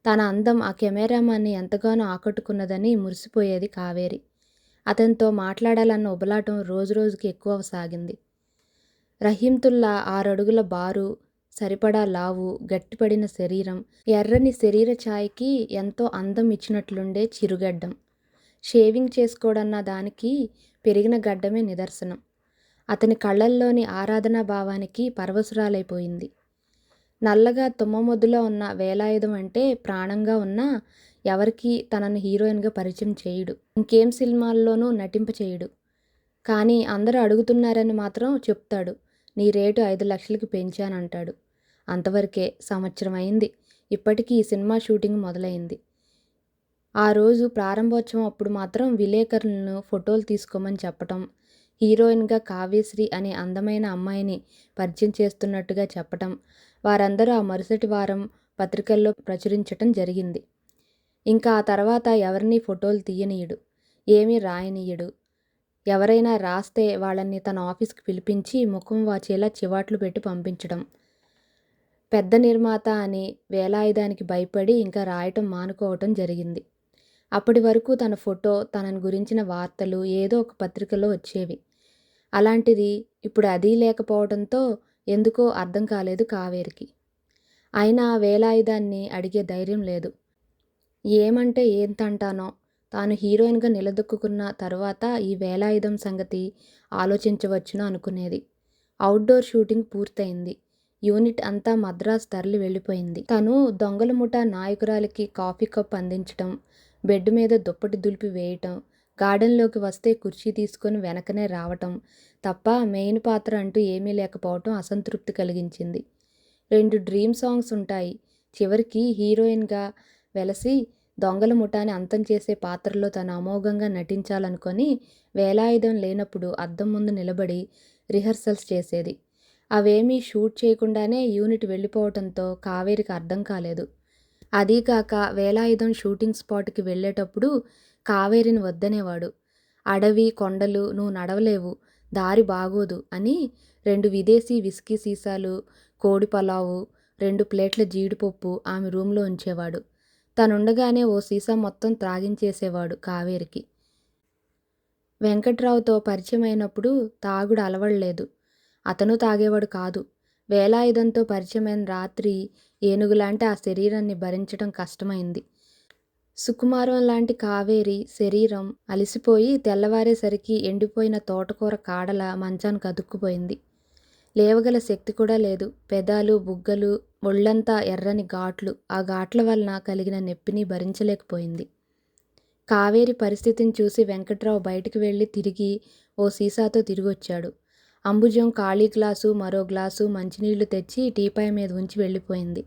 S1: తన అందం ఆ కెమెరామాన్ని ఎంతగానో ఆకట్టుకున్నదని మురిసిపోయేది కావేరి. అతనితో మాట్లాడాలన్న ఉబలాటం రోజురోజుకి ఎక్కువవసాగింది. రహీంతుల్లా 6 అడుగుల బారు, సరిపడా లావు, గట్టిపడిన శరీరం, ఎర్రని శరీర ఛాయకి ఎంతో అందం ఇచ్చినట్లుండే చిరుగడ్డం. షేవింగ్ చేసుకోడన్న దానికి పెరిగిన గడ్డమే నిదర్శనం. అతని కళ్ళల్లోని ఆరాధనా భావానికి పరవశురాలైపోయింది. నల్లగా తుమ్మమొద్దులో ఉన్న వేలాయుధం అంటే ప్రాణంగా ఉన్నా ఎవరికీ తనను హీరోయిన్గా పరిచయం చేయడు. ఇంకేం సినిమాల్లోనూ నటింపచేయడు. కానీ అందరూ అడుగుతున్నారని మాత్రం చెప్తాడు. నీ రేటు 5 లక్షలకి పెంచానంటాడు. అంతవరకే. సంవత్సరం అయింది. ఇప్పటికీ ఈ సినిమా షూటింగ్ మొదలైంది. ఆ రోజు ప్రారంభోత్సవం అప్పుడు మాత్రం విలేకరులను ఫోటోలు తీసుకోమని చెప్పటం, హీరోయిన్గా కావ్యశ్రీ అనే అందమైన అమ్మాయిని పరిచయం చేస్తున్నట్టుగా చెప్పటం, వారందరూ ఆ మరుసటి వారం పత్రికల్లో ప్రచురించటం జరిగింది. ఇంకా ఆ తర్వాత ఎవరినీ ఫోటోలు తీయనీయడు, ఏమీ రాయనీయడు. ఎవరైనా రాస్తే వాళ్ళని తన ఆఫీస్కి పిలిపించి ముఖం వాచేలా చివాట్లు పెట్టి పంపించడం. పెద్ద నిర్మాత అని వేలాయుధానికి భయపడి ఇంకా రాయటం మానుకోవటం జరిగింది. అప్పటి వరకు తన ఫోటో, తనని గురించిన వార్తలు ఏదో ఒక పత్రికలో వచ్చేవి. అలాంటిది ఇప్పుడు అదీ లేకపోవడంతో ఎందుకో అర్థం కాలేదు కావేరికి. అయినా వేలాయుధాన్ని అడిగే ధైర్యం లేదు. ఏమంటే ఏంతంటానో. తాను హీరోయిన్గా నిలదొక్కున్న తరువాత ఈ వేలాయుధం సంగతి ఆలోచించవచ్చును అనుకునేది. అవుట్డోర్ షూటింగ్ పూర్తయింది. యూనిట్ అంతా మద్రాసు తరలి వెళ్ళిపోయింది. తను దొంగల ముఠా నాయకురాలికి కాఫీ కప్ అందించటం, బెడ్ మీద దుప్పటి దులిపి వేయటం, గార్డెన్లోకి వస్తే కుర్చీ తీసుకొని వెనకనే రావటం తప్ప మెయిన్ పాత్ర అంటూ ఏమీ లేకపోవటం అసంతృప్తి కలిగించింది. 2 డ్రీమ్ సాంగ్స్ ఉంటాయి. చివరికి హీరోయిన్గా వెలసి దొంగల ముఠాని అంతం చేసే పాత్రలో తను అమోఘంగా నటించాలనుకొని వేలాయుధం లేనప్పుడు అద్దం ముందు నిలబడి రిహర్సల్స్ చేసేది. అవేమీ షూట్ చేయకుండానే యూనిట్ వెళ్ళిపోవటంతో కావేరికి అర్థం కాలేదు. అదీకాక వేలాయుధం షూటింగ్ స్పాట్కి వెళ్ళేటప్పుడు కావేరిని వద్దనేవాడు. అడవి, కొండలు, నువ్వు నడవలేవు, దారి బాగోదు అని 2 విదేశీ విస్కీ సీసాలు, కోడి పలావు, 2 ప్లేట్ల జీడిపప్పు ఆమె రూంలో ఉంచేవాడు. తనుండగానే ఓ సీసా మొత్తం త్రాగించేసేవాడు కావేరికి. వెంకట్రావుతో పరిచయమైనప్పుడు తాగుడు అలవడలేదు. అతను తాగేవాడు కాదు. వేలాయుధంతో పరిచయమైన రాత్రి ఏనుగులాంటి ఆ శరీరాన్ని భరించటం కష్టమైంది. సుకుమారం లాంటి కావేరి శరీరం అలిసిపోయి తెల్లవారేసరికి ఎండిపోయిన తోటకూర కాడల మంచానికి అతుక్కుపోయింది. లేవగల శక్తి కూడా లేదు. పెదాలు, బుగ్గలు, ఒళ్ళంతా ఎర్రని ఘాట్లు. ఆ ఘాట్ల వలన కలిగిన నొప్పిని భరించలేకపోయింది. కావేరి పరిస్థితిని చూసి వెంకట్రావు బయటికి వెళ్ళి తిరిగి ఓ సీసాతో తిరిగొచ్చాడు. అంబుజం ఖాళీ గ్లాసు, మరో గ్లాసు మంచినీళ్లు తెచ్చి టీపాయ్ మీద ఉంచి వెళ్ళిపోయింది.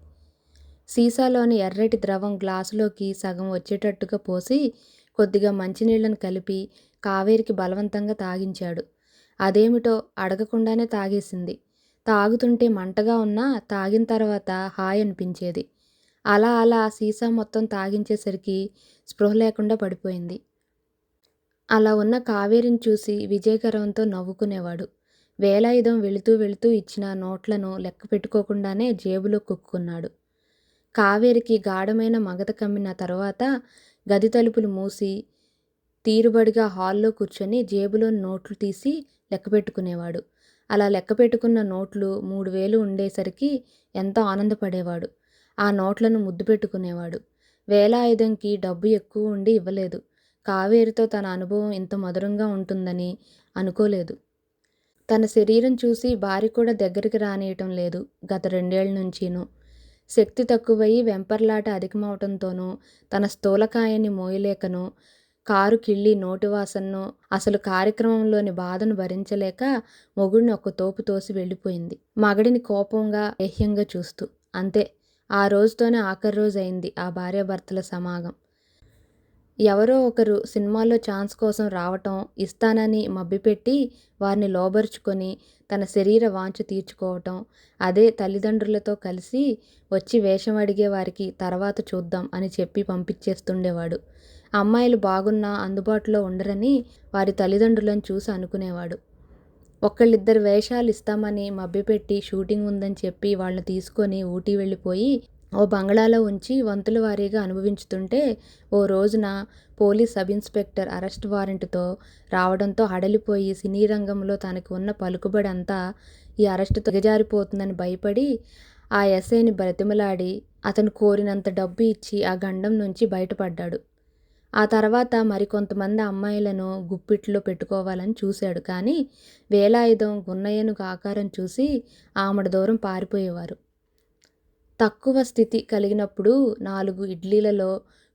S1: సీసాలోని ఎర్రటి ద్రవం గ్లాసులోకి సగం వచ్చేటట్టుగా పోసి కొద్దిగా మంచినీళ్లను కలిపి కావేరికి బలవంతంగా తాగించాడు. అదేమిటో అడగకుండానే తాగేసింది. తాగుతుంటే మంటగా ఉన్నా తాగిన తర్వాత హాయ్ అనిపించేది. అలా అలా సీసా మొత్తం తాగించేసరికి స్పృహ లేకుండా పడిపోయింది. అలా ఉన్న కావేరిని చూసి విజయగర్వంతో నవ్వుకునేవాడు. వేలాయుధం వెళుతూ వెళుతూ ఇచ్చిన నోట్లను లెక్క పెట్టుకోకుండానే జేబులో కుక్కున్నాడు. కావేరికి గాఢమైన మగత కమ్మిన తరువాత గది తలుపులు మూసి తీరుబడిగా హాల్లో కూర్చొని జేబులోని నోట్లు తీసి లెక్క పెట్టుకునేవాడు. అలా లెక్క పెట్టుకున్న నోట్లు 3000 ఉండేసరికి ఎంతో ఆనందపడేవాడు. ఆ నోట్లను ముద్దు పెట్టుకునేవాడు. వేలాయుధంకి డబ్బు ఎక్కువ ఉండి ఇవ్వలేదు. కావేరితో తన అనుభవం ఇంత మధురంగా ఉంటుందని అనుకోలేదు. తన శరీరం చూసి భార్య కూడా దగ్గరికి రానీయటం లేదు గత 2 ఏళ్ల నుంచీను. శక్తి తక్కువయి వెంపర్లాట అధికమవటంతోనూ, తన స్థూలకాయాన్ని మోయలేకనో, కారు కిళ్ళి నోటి వాసననో, అసలు కార్యక్రమంలోని బాధను భరించలేక మొగుడిని ఒక్క తోపు తోసి వెళ్ళిపోయింది. మగడిని కోపంగా, ఏహ్యంగా చూస్తూ. అంతే, ఆ రోజుతోనే ఆఖరి రోజయింది ఆ భార్యాభర్తల సమాగం. ఎవరో ఒకరు సినిమాలో ఛాన్స్ కోసం రావటం, ఇస్తానని మభ్యపెట్టి వారిని లోబరుచుకొని తన శరీర వాంఛ తీర్చుకోవటం, అదే తల్లిదండ్రులతో కలిసి వచ్చి వేషం అడిగే వారికి తర్వాత చూద్దాం అని చెప్పి పంపించేస్తుండేవాడు. అమ్మాయిలు బాగున్నా అందుబాటులో ఉండరని వారి తల్లిదండ్రులను చూసి అనుకునేవాడు. ఒకళ్ళిద్దరు వేషాలు ఇస్తామని మభ్యపెట్టి షూటింగ్ ఉందని చెప్పి వాళ్ళని తీసుకొని ఊటీ వెళ్ళిపోయి ఓ బంగళాలో ఉంచి వంతుల వారీగా అనుభవించుతుంటే, ఓ రోజున పోలీస్ సబ్ ఇన్స్పెక్టర్ అరెస్ట్ వారెంట్తో రావడంతో హడలిపోయి సినీ రంగంలో తనకు ఉన్న పలుకుబడి అంతా ఈ అరెస్టుతో దిగజారిపోతుందని భయపడి ఆ ఎస్ఐని బ్రతిమలాడి అతను కోరినంత డబ్బు ఇచ్చి ఆ గండం నుంచి బయటపడ్డాడు. ఆ తర్వాత మరికొంతమంది అమ్మాయిలను గుప్పిట్లో పెట్టుకోవాలని చూశాడు. కానీ వేలాయుధం గున్నయ్యనుగు ఆకారం చూసి ఆమడ దూరం పారిపోయేవారు. తక్కువ స్థితి కలిగినప్పుడు 4 ఇడ్లీలలో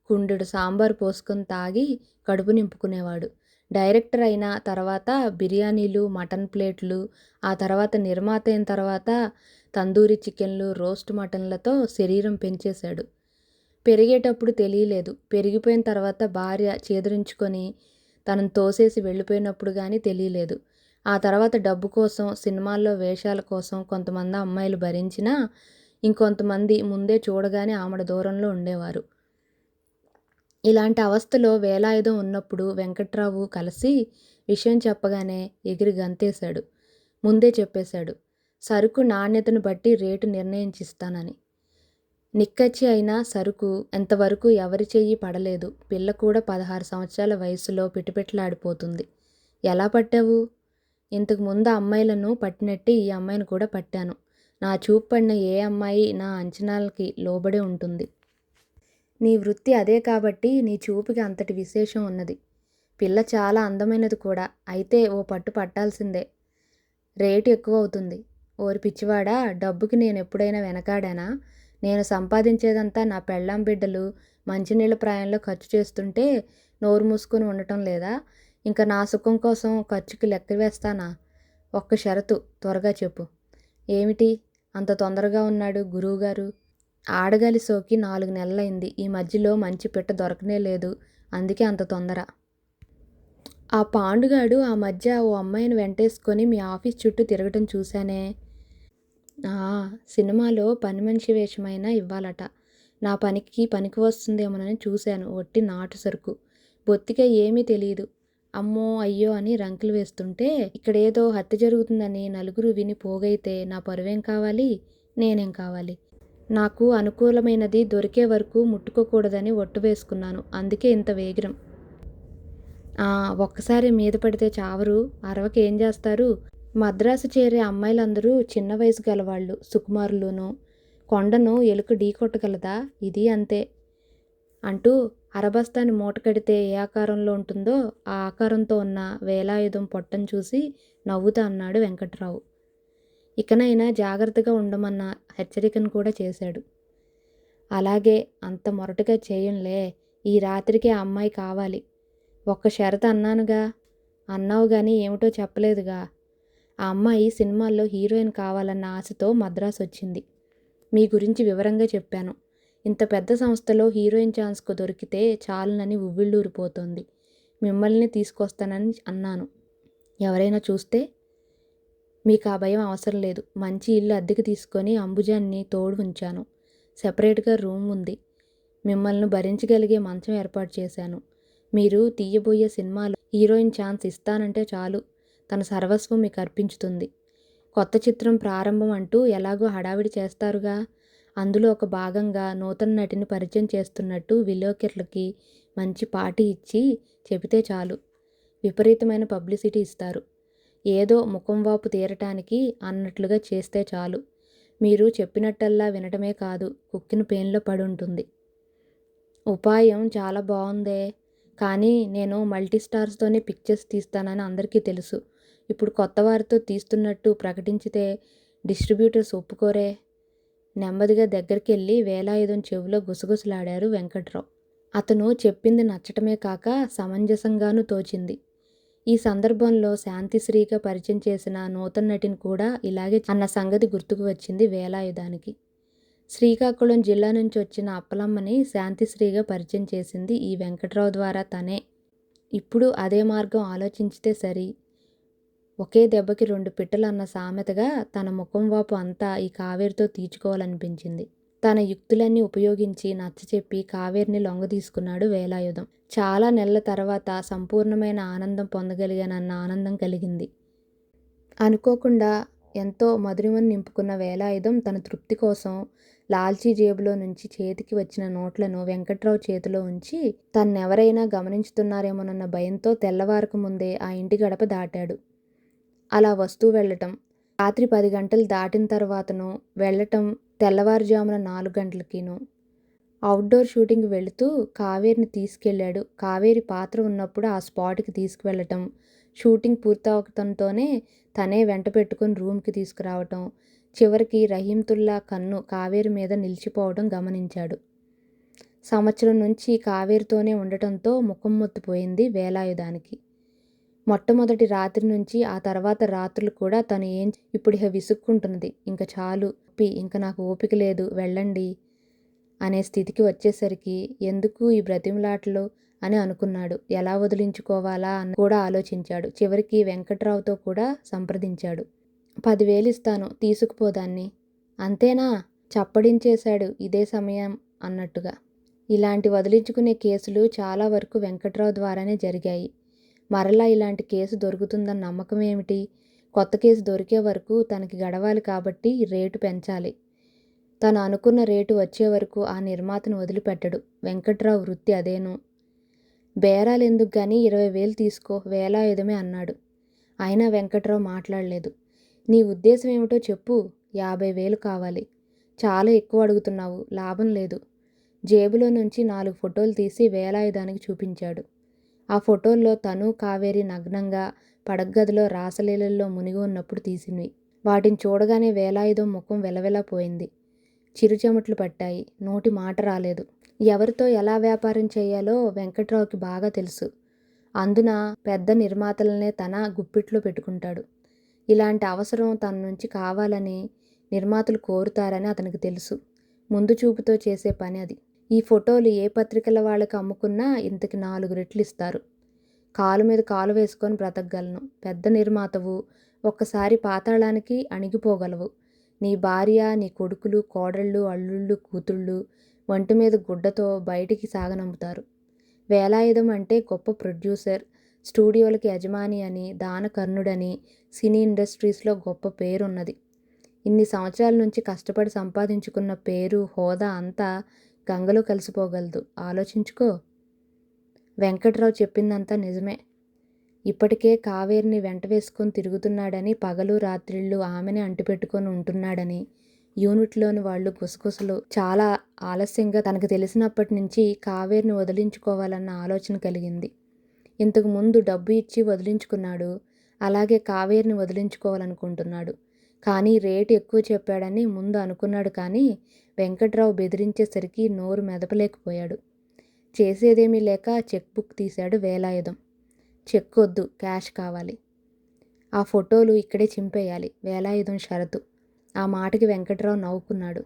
S1: కుండెడు సాంబారు పోసుకొని తాగి కడుపు నింపుకునేవాడు. డైరెక్టర్ అయిన తర్వాత బిర్యానీలు, మటన్ ప్లేట్లు, ఆ తర్వాత నిర్మాత అయిన తర్వాత తందూరి చికెన్లు, రోస్ట్ మటన్లతో శరీరం పెంచేశాడు. పెరిగేటప్పుడు తెలియలేదు. పెరిగిపోయిన తర్వాత భార్య చేదరించుకొని తనను తోసేసి వెళ్ళిపోయినప్పుడు కానీ తెలియలేదు. ఆ తర్వాత డబ్బు కోసం, సినిమాల్లో వేషాల కోసం కొంతమంది అమ్మాయిలు భరించినా, ఇంకొంతమంది ముందే చూడగానే ఆమడ దూరంలో ఉండేవారు. ఇలాంటి అవస్థలో వేలాయుధం ఉన్నప్పుడు వెంకట్రావు కలిసి విషయం చెప్పగానే ఎగిరి గంతేశాడు. ముందే చెప్పేశాడు, సరుకు నాణ్యతను బట్టి రేటు నిర్ణయించిస్తానని. నిక్కచ్చి అయినా సరుకు ఎంతవరకు ఎవరి చెయ్యి పడలేదు. పిల్ల కూడా 16 సంవత్సరాల వయసులో పిటపిటలాడిపోతుంది. ఎలా పట్టావు? ఇంతకు ముందు అమ్మాయిలను పట్టినట్టే ఈ అమ్మాయిని కూడా పట్టాను. నా చూపు పడిన ఏ అమ్మాయి నా అంచనాలకి లోబడే ఉంటుంది. నీ వృత్తి అదే కాబట్టి నీ చూపుకి అంతటి విశేషం ఉన్నది. పిల్ల చాలా అందమైనది కూడా. అయితే ఓ పట్టు పట్టాల్సిందే. రేటు ఎక్కువ అవుతుంది. ఓరి పిచ్చివాడా, డబ్బుకి నేను ఎప్పుడైనా వెనకాడానా? నేను సంపాదించేదంతా నా పెళ్ళాం బిడ్డలు మంచినీళ్ళ ప్రాయంలో ఖర్చు చేస్తుంటే నోరు మూసుకొని ఉండటం లేదా? ఇంకా నా సుఖం కోసం ఖర్చుకి లెక్క వేస్తానా? ఒక్క షరతు, త్వరగా చెప్పు. ఏమిటి అంత తొందరగా ఉన్నాడు గురువుగారు? ఆడగాలి సోకి 4 నెలలైంది. ఈ మధ్యలో మంచి పిట్ట దొరకనే లేదు. అందుకే అంత తొందర. ఆ పాండుగాడు ఆ మధ్య ఓ అమ్మాయిని వెంటేసుకొని మీ ఆఫీస్ చుట్టూ తిరగటం చూశానే. సినిమాలో పని మనిషి వేషమైనా ఇవ్వాలట. నా పనికి వస్తుందేమోనని చూశాను. ఒట్టి నాటు సరుకు. బొత్తిగా ఏమీ తెలియదు. అమ్మో అయ్యో అని రంకులు వేస్తుంటే ఇక్కడేదో హత్య జరుగుతుందని నలుగురు విని పోగైతే నా పరువేం కావాలి? నేనేం కావాలి? నాకు అనుకూలమైనది దొరికే వరకు ముట్టుకోకూడదని ఒట్టు వేసుకున్నాను. అందుకే ఇంత వేగిరం. ఒక్కసారి మీద పడితే చావరు. అరవకి ఏం చేస్తారు? మద్రాసు చేరే అమ్మాయిలందరూ చిన్న వయసు గలవాళ్ళు, సుకుమారులును. కొండను ఎలుక ఢీకొట్టగలదా? ఇది అంతే అంటూ అరబస్తాని మూట కడితే ఏ ఆకారంలో ఉంటుందో ఆ ఆకారంతో ఉన్న వేలాయుధం పొట్టను చూసి నవ్వుతా అన్నాడు వెంకట్రావు. ఇకనైనా జాగ్రత్తగా ఉండమన్న హెచ్చరికను కూడా చేశాడు. అలాగే, అంత మొరటుగా చేయంలే. ఈ రాత్రికి ఆ అమ్మాయి కావాలి. ఒక్క షరతు అన్నానుగా. అన్నావు గాని ఏమిటో చెప్పలేదుగా. ఆ అమ్మాయి సినిమాల్లో హీరోయిన్ కావాలన్న ఆశతో మద్రాసు వచ్చింది. మీ గురించి వివరంగా చెప్పాను. ఇంత పెద్ద సంస్థలో హీరోయిన్ ఛాన్స్కు దొరికితే చాలునని ఉవ్విళ్ళూరిపోతోంది. మిమ్మల్ని తీసుకొస్తానని అన్నాను. ఎవరైనా చూస్తే? మీకు ఆ భయం అవసరం లేదు. మంచి ఇల్లు అద్దెకి తీసుకొని అంబుజాన్ని తోడు ఉంచాను. సెపరేట్గా రూమ్ ఉంది. మిమ్మల్ని భరించగలిగే మంచం ఏర్పాటు చేశాను. మీరు తీయబోయే సినిమాలో హీరోయిన్ ఛాన్స్ ఇస్తానంటే చాలు, తన సర్వస్వం మీకు అర్పించుతుంది. కొత్త చిత్రం ప్రారంభం అంటూ ఎలాగో హడావిడి చేస్తారుగా. అందులో ఒక భాగంగా నూతన నటిని పరిచయం చేస్తున్నట్టు విలేకరులకి మంచి పార్టీ ఇచ్చి చెబితే చాలు. విపరీతమైన పబ్లిసిటీ ఇస్తారు. ఏదో ముఖం వాపు తీరటానికి అన్నట్లుగా చేస్తే చాలు. మీరు చెప్పినట్టల్లా వినటమే కాదు, కుక్కిన పేన్లో పడి ఉంటుంది. ఉపాయం చాలా బాగుందే. కానీ నేను మల్టీ స్టార్స్తోనే పిక్చర్స్ తీస్తానని అందరికీ తెలుసు. ఇప్పుడు కొత్త వారితో తీస్తున్నట్టు ప్రకటించితే డిస్ట్రిబ్యూటర్స్ ఒప్పుకోరే. నెమ్మదిగా దగ్గరికెళ్ళి వేలాయుధం చెవిలో గుసగుసలాడారు వెంకట్రావు. అతను చెప్పింది నచ్చటమే కాక సమంజసంగానూ తోచింది. ఈ సందర్భంలో శాంతిశ్రీగా పరిచయం చేసిన నూతన నటిని కూడా ఇలాగే అన్న సంగతి గుర్తుకు వచ్చింది వేలాయుధానికి. శ్రీకాకుళం జిల్లా నుంచి వచ్చిన అప్పలమ్మని శాంతిశ్రీగా పరిచయం చేసింది ఈ వెంకట్రావు ద్వారా తనే. ఇప్పుడు అదే మార్గం ఆలోచించితే సరి. ఒకే దెబ్బకి 2 పిట్టలు అన్న సామెతగా తన ముఖం వాపు అంతా ఈ కావేరితో తీర్చుకోవాలనిపించింది. తన యుక్తులన్నీ ఉపయోగించి నచ్చచెప్పి కావేరిని లొంగదీసుకున్నాడు వేలాయుధం. చాలా నెలల తర్వాత సంపూర్ణమైన ఆనందం పొందగలిగానన్న ఆనందం కలిగింది. అనుకోకుండా ఎంతో మధురిమను నింపుకున్న వేలాయుధం తన తృప్తి కోసం లాల్చీ జేబులో నుంచి చేతికి వచ్చిన నోట్లను వెంకట్రావు చేతిలో ఉంచి తన్నెవరైనా గమనించుతున్నారేమోనన్న భయంతో తెల్లవారక ముందే ఆ ఇంటి గడప దాటాడు. అలా వస్తూ వెళ్ళటం, రాత్రి 10 గంటలు దాటిన తర్వాతను వెళ్ళటం, తెల్లవారుజామున 4 గంటలకిను. అవుట్డోర్ షూటింగ్ వెళుతూ కావేరిని తీసుకెళ్ళాడు. కావేరి పాత్ర ఉన్నప్పుడు ఆ స్పాట్కి తీసుకువెళ్ళటం, షూటింగ్ పూర్తవటంతోనే తనే వెంట పెట్టుకుని రూమ్కి తీసుకురావటం, చివరికి రహీంతుల్లా కన్ను కావేరి మీద నిలిచిపోవడం గమనించాడు. సంవత్సరం నుంచి కావేరితోనే ఉండటంతో ముఖం మొత్తిపోయింది వేలాయుధానికి. మొట్టమొదటి రాత్రి నుంచి ఆ తర్వాత రాత్రులు కూడా తను ఇప్పుడు విసుక్కుంటున్నది. ఇంక చాలు, ఇంక నాకు ఓపిక లేదు, వెళ్ళండి అనే స్థితికి వచ్చేసరికి ఎందుకు ఈ బ్రతిమలాటలు అని అనుకున్నాడు. ఎలా వదిలించుకోవాలా అని కూడా ఆలోచించాడు. చివరికి వెంకట్రావుతో కూడా సంప్రదించాడు. 10,000 ఇస్తాను, తీసుకుపోదాన్ని. అంతేనా? చప్పడించేశాడు ఇదే సమయం అన్నట్టుగా. ఇలాంటి వదిలించుకునే కేసులు చాలా వరకు వెంకట్రావు ద్వారానే జరిగాయి. మరలా ఇలాంటి కేసు దొరుకుతుందన్న నమ్మకం ఏమిటి? కొత్త కేసు దొరికే వరకు తనకి గడవాలి కాబట్టి రేటు పెంచాలి. తను అనుకున్న రేటు వచ్చే వరకు ఆ నిర్మాతను వదిలిపెట్టడు. వెంకట్రావు వృత్తి అదేను. బేరాలెందుకు గాని 20,000 తీసుకో, వేలాయుధమే అన్నాడు. అయినా వెంకట్రావు మాట్లాడలేదు. నీ ఉద్దేశం ఏమిటో చెప్పు. 50,000 కావాలి. చాలా ఎక్కువ అడుగుతున్నావు, లాభం లేదు. జేబులో నుంచి 4 ఫోటోలు తీసి వేలాయుధానికి చూపించాడు. ఆ ఫోటోల్లో తను కావేరి నగ్నంగా పడగ్గదిలో రాసలీలల్లో మునిగి ఉన్నప్పుడు తీసినవి. వాటిని చూడగానే వేలాయుధం ముఖం వెలవెలపోయింది. చిరుచెమట్లు పట్టాయి. నోటి మాట రాలేదు. ఎవరితో ఎలా వ్యాపారం చేయాలో వెంకట్రావుకి బాగా తెలుసు. అందున పెద్ద నిర్మాతలనే తన గుప్పిట్లో పెట్టుకుంటాడు. ఇలాంటి అవసరం తన నుంచి కావాలని నిర్మాతలు కోరుతారని అతనికి తెలుసు. ముందు చూపుతో చేసే పని అది. ఈ ఫోటోలు ఏ పత్రికల వాళ్ళకి అమ్ముకున్నా ఇంతకి 4 రెట్లు ఇస్తారు. కాలు మీద కాలు వేసుకొని బ్రతకగలను. పెద్ద నిర్మాతవు, ఒక్కసారి పాతాళానికి అణిగిపోగలవు. నీ భార్య, నీ కొడుకులు, కోడళ్ళు, అల్లుళ్ళు, కూతుళ్ళు ఒంటి మీద గుడ్డతో బయటికి సాగనంపుతారు. వేలాయుధం అంటే గొప్ప ప్రొడ్యూసర్, స్టూడియోలకి యజమాని అని, దానకర్ణుడని సినీ ఇండస్ట్రీస్లో గొప్ప పేరున్నది. ఇన్ని సంవత్సరాల నుంచి కష్టపడి సంపాదించుకున్న పేరు, హోదా అంతా గంగలో కలిసిపోగలదు. ఆలోచించుకో. వెంకట్రావు చెప్పిందంతా నిజమే. ఇప్పటికే కావేరిని వెంట వేసుకొని తిరుగుతున్నాడని, పగలు రాత్రిళ్ళు ఆమెనే అంటిపెట్టుకొని ఉంటున్నాడని యూనిట్లోని వాళ్ళు గుసగుసలు. చాలా ఆలస్యంగా తనకు తెలిసినప్పటి నుంచి కావేరిని వదిలించుకోవాలన్న ఆలోచన కలిగింది. ఇంతకు ముందు డబ్బు ఇచ్చి వదిలించుకున్నాడు. అలాగే కావేరిని వదిలించుకోవాలనుకుంటున్నాడు. కానీ రేటు ఎక్కువ చెప్పాడని ముందు అనుకున్నాడు. కానీ వెంకట్రావు బెదిరించేసరికి నోరు మెదపలేకపోయాడు. చేసేదేమీ లేక చెక్ బుక్ తీశాడు వేలాయుధం. చెక్ వద్దు, క్యాష్ కావాలి. ఆ ఫోటోలు ఇక్కడే చింపేయాలి వేలాయుధం షరతు. ఆ మాటకి వెంకట్రావు నవ్వుకున్నాడు.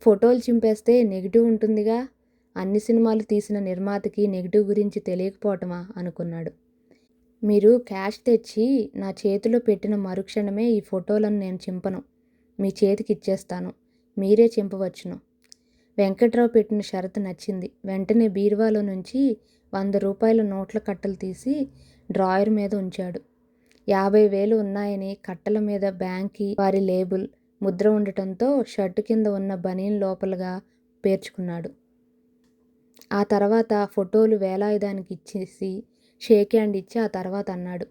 S1: ఫోటోలు చింపేస్తే నెగిటివ్ ఉంటుందిగా. అన్ని సినిమాలు తీసిన నిర్మాతకి నెగిటివ్ గురించి తెలియకపోవటమా అనుకున్నాడు. మీరు క్యాష్ తెచ్చి నా చేతిలో పెట్టిన మరుక్షణమే ఈ ఫోటోలను నేను చింపను, మీ చేతికి ఇచ్చేస్తాను. మీరే చింపవచ్చును. వెంకట్రావు పెట్టిన షరతు నచ్చింది. వెంటనే బీరువాలో నుంచి 100 రూపాయల నోట్ల కట్టలు తీసి డ్రాయర్ మీద ఉంచాడు. 50,000 ఉన్నాయని కట్టల మీద బ్యాంకి వారి లేబుల్, ముద్ర ఉండటంతో షర్టు కింద ఉన్న బనీన్ లోపలగా పేర్చుకున్నాడు. ఆ తర్వాత ఫోటోలు వేలాయుధానికి ఇచ్చేసి షేక్ హ్యాండ్ ఇచ్చి ఆ తర్వాత అన్నాడు,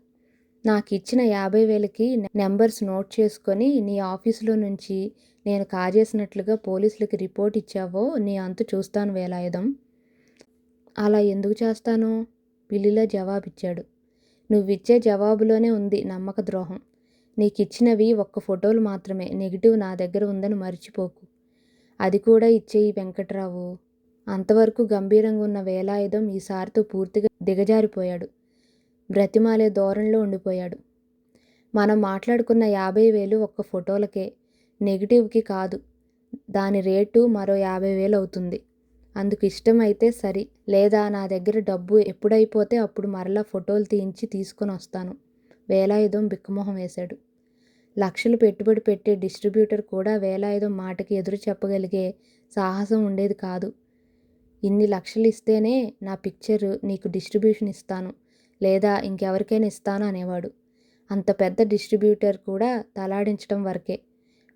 S1: నాకు ఇచ్చిన 50,000కి నెంబర్స్ నోట్ చేసుకొని నీ ఆఫీసులో నుంచి నేను కాజేసినట్లుగా పోలీసులకి రిపోర్ట్ ఇచ్చావో నీ అంతు చూస్తాను వేలాయుధం. అలా ఎందుకు చేస్తాను? పిల్లిలా జవాబిచ్చాడు. నువ్విచ్చే జవాబులోనే ఉంది నమ్మక ద్రోహం. నీకిచ్చినవి ఒక్క ఫోటోలు మాత్రమే. నెగిటివ్ నా దగ్గర ఉందని మర్చిపోకు. అది కూడా ఇచ్చేయి వెంకట్రావు. అంతవరకు గంభీరంగా ఉన్న వేలాయుధం ఈసారితో పూర్తిగా దిగజారిపోయాడు. బ్రతిమాలే ధోరణిలో ఉండిపోయాడు. మనం మాట్లాడుకున్న 50,000 ఒక్క ఫోటోలకే, నెగిటివ్కి కాదు. దాని రేటు మరో 50,000 అవుతుంది. అందుకు ఇష్టమైతే సరి, లేదా నా దగ్గర డబ్బు ఎప్పుడైపోతే అప్పుడు మరలా ఫోటోలు తీయించి తీసుకొని వస్తాను. వేలాయుధం బిక్కమొహం వేశాడు. లక్షలు పెట్టుబడి పెట్టే డిస్ట్రిబ్యూటర్ కూడా వేలాయుధం మాటకి ఎదురు చెప్పగలిగే సాహసం ఉండేది కాదు. ఇన్ని లక్షలు ఇస్తేనే నా పిక్చర్ నీకు డిస్ట్రిబ్యూషన్ ఇస్తాను, లేదా ఇంకెవరికైనా ఇస్తాను అనేవాడు. అంత పెద్ద డిస్ట్రిబ్యూటర్ కూడా తలాడించడం వరకే.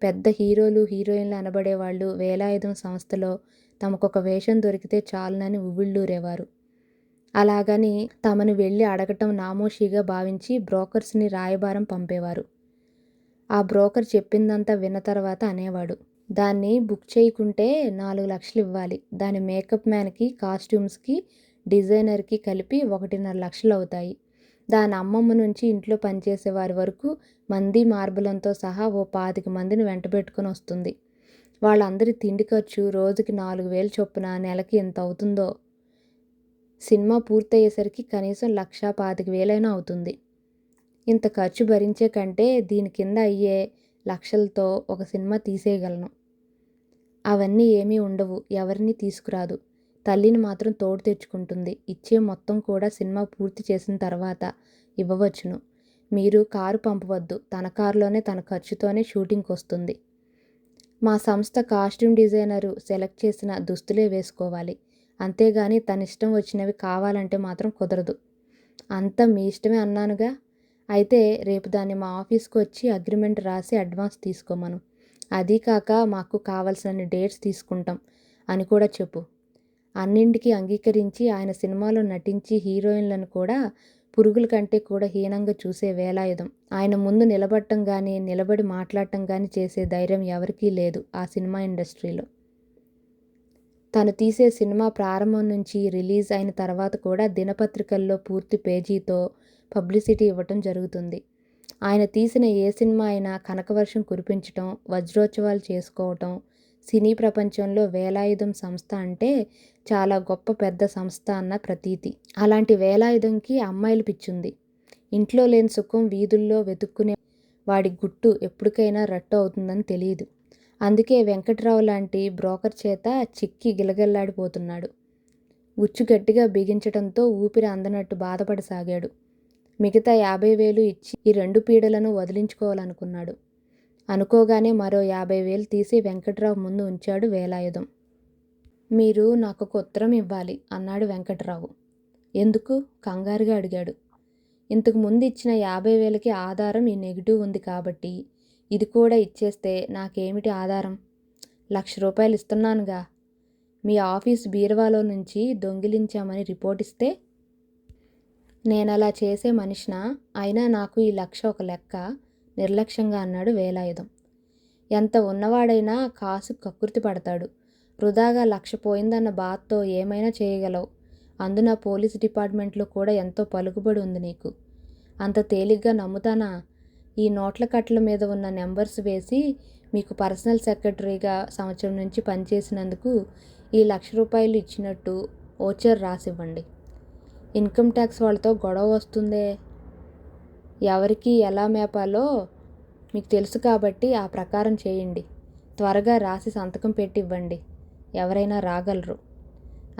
S1: పెద్ద హీరోలు హీరోయిన్లు అనబడేవాళ్ళు వేలాయుధం సంస్థలో తమకొక వేషం దొరికితే చాలునని ఉవ్విళ్ళూరేవారు. అలాగని తమను వెళ్ళి అడగటం నామోషీగా భావించి బ్రోకర్స్ని రాయబారం పంపేవారు. ఆ బ్రోకర్ చెప్పిందంతా విన్న తర్వాత అనేవాడు, దాన్ని బుక్ చేయకుంటే 4 లక్షలు ఇవ్వాలి. దాని మేకప్ మ్యాన్కి, కాస్ట్యూమ్స్కి, డిజైనర్కి కలిపి 1.5 లక్షలు అవుతాయి. దాని అమ్మమ్మ నుంచి ఇంట్లో పనిచేసే వారి వరకు మంది మార్బలంతో సహా ఓ 25 మందిని వెంటబెట్టుకుని వస్తుంది. వాళ్ళందరి తిండి ఖర్చు రోజుకి 4,000 చొప్పున నెలకి ఎంత అవుతుందో. సినిమా పూర్తయ్యేసరికి కనీసం 1,25,000 అవుతుంది. ఇంత ఖర్చు భరించే కంటే దీని కింద అయ్యే లక్షలతో ఒక సినిమా తీసేయగలను. అవన్నీ ఏమీ ఉండవు. ఎవరిని తీసుకురాదు. తల్లిని మాత్రం తోడు తెచ్చుకుంటుంది. ఇచ్చే మొత్తం కూడా సినిమా పూర్తి చేసిన తర్వాత ఇవ్వవచ్చును. మీరు కారు పంపవద్దు. తన కారులోనే తన ఖర్చుతోనే షూటింగ్కి వస్తుంది. మా సంస్థ కాస్ట్యూమ్ డిజైనరు సెలెక్ట్ చేసిన దుస్తులే వేసుకోవాలి. అంతేగాని తన ఇష్టం వచ్చినవి కావాలంటే మాత్రం కుదరదు. అంతా మీ ఇష్టమే అన్నానుగా. అయితే రేపు దాన్ని మా ఆఫీస్కి వచ్చి అగ్రిమెంట్ రాసి అడ్వాన్స్ తీసుకోమను. అదీ కాక మాకు కావలసిన డేట్స్ తీసుకుంటాం అని కూడా చెప్పు. అన్నింటికీ అంగీకరించి ఆయన సినిమాలో నటించి హీరోయిన్లను కూడా పురుగుల కంటే కూడా హీనంగా చూసే వేలాయుధం ఆయన ముందు నిలబడటం కానీ, నిలబడి మాట్లాడటం కానీ చేసే ధైర్యం ఎవరికీ లేదు ఆ సినిమా ఇండస్ట్రీలో. తను తీసే సినిమా ప్రారంభం నుంచి రిలీజ్ అయిన తర్వాత కూడా దినపత్రికల్లో పూర్తి పేజీతో పబ్లిసిటీ ఇవ్వటం జరుగుతుంది. ఆయన తీసిన ఏ సినిమా అయినా కనకవర్షం కురిపించటం, వజ్రోత్సవాలు చేసుకోవటం. సినీ ప్రపంచంలో వేలాయుధం సంస్థ అంటే చాలా గొప్ప పెద్ద సంస్థ అన్న ప్రతీతి. అలాంటి వేలాయుధంకి అమ్మాయిల పిచ్చుంది. ఇంట్లో లేని సుఖం వీధుల్లో వెతుక్కునే వాడి గుట్టు ఎప్పటికైనా రట్టు అవుతుందని తెలియదు. అందుకే వెంకట్రావు లాంటి బ్రోకర్ చేత చిక్కి గిలగిల్లాడిపోతున్నాడు. ఉచ్చు గట్టిగా బిగించటంతో ఊపిరి అందనట్టు బాధపడసాగాడు. మిగతా 50,000 ఇచ్చి ఈ 2 పీడలను వదిలించుకోవాలనుకున్నాడు. అనుకోగానే మరో 50,000 తీసి వెంకట్రావు ముందు ఉంచాడు వేలాయుధం. మీరు నాకొక ఉత్తరం ఇవ్వాలి అన్నాడు వెంకట్రావు. ఎందుకు? కంగారుగా అడిగాడు. ఇంతకు ముందు ఇచ్చిన 50,000కి ఆధారం ఈ నెగిటివ్ ఉంది కాబట్టి ఇది కూడా ఇచ్చేస్తే నాకేమిటి ఆధారం? ₹1,00,000 ఇస్తున్నానుగా. మీ ఆఫీస్ బీరువాలో నుంచి దొంగిలించామని రిపోర్ట్ ఇస్తే? నేనలా చేసే మనిషినా? అయినా నాకు ఈ 1,00,000 ఒక లెక్క నిర్లక్ష్యంగా అన్నాడు వేలాయుధం. ఎంత ఉన్నవాడైనా కాసు కక్కుర్తి పడతాడు. వృధాగా 1,00,000 పోయిందన్న బాధతో ఏమైనా చేయగలవు. అందున పోలీస్ డిపార్ట్మెంట్లో కూడా ఎంతో పలుకుబడి ఉంది నీకు. అంత తేలిగ్గా నమ్ముతానా? ఈ నోట్ల కట్టల మీద ఉన్న నెంబర్స్ వేసి మీకు పర్సనల్ సెక్రటరీగా సంవత్సరం నుంచి పనిచేసినందుకు ఈ ₹1,00,000 ఇచ్చినట్టు ఓచర్ రాసివ్వండి. ఇన్కమ్ ట్యాక్స్ వాళ్ళతో గొడవ వస్తుందే. ఎవరికి ఎలా మేపాలో మీకు తెలుసు కాబట్టి ఆ ప్రకారం చేయండి. త్వరగా రాసి సంతకం పెట్టి ఇవ్వండి. ఎవరైనా రాగలరు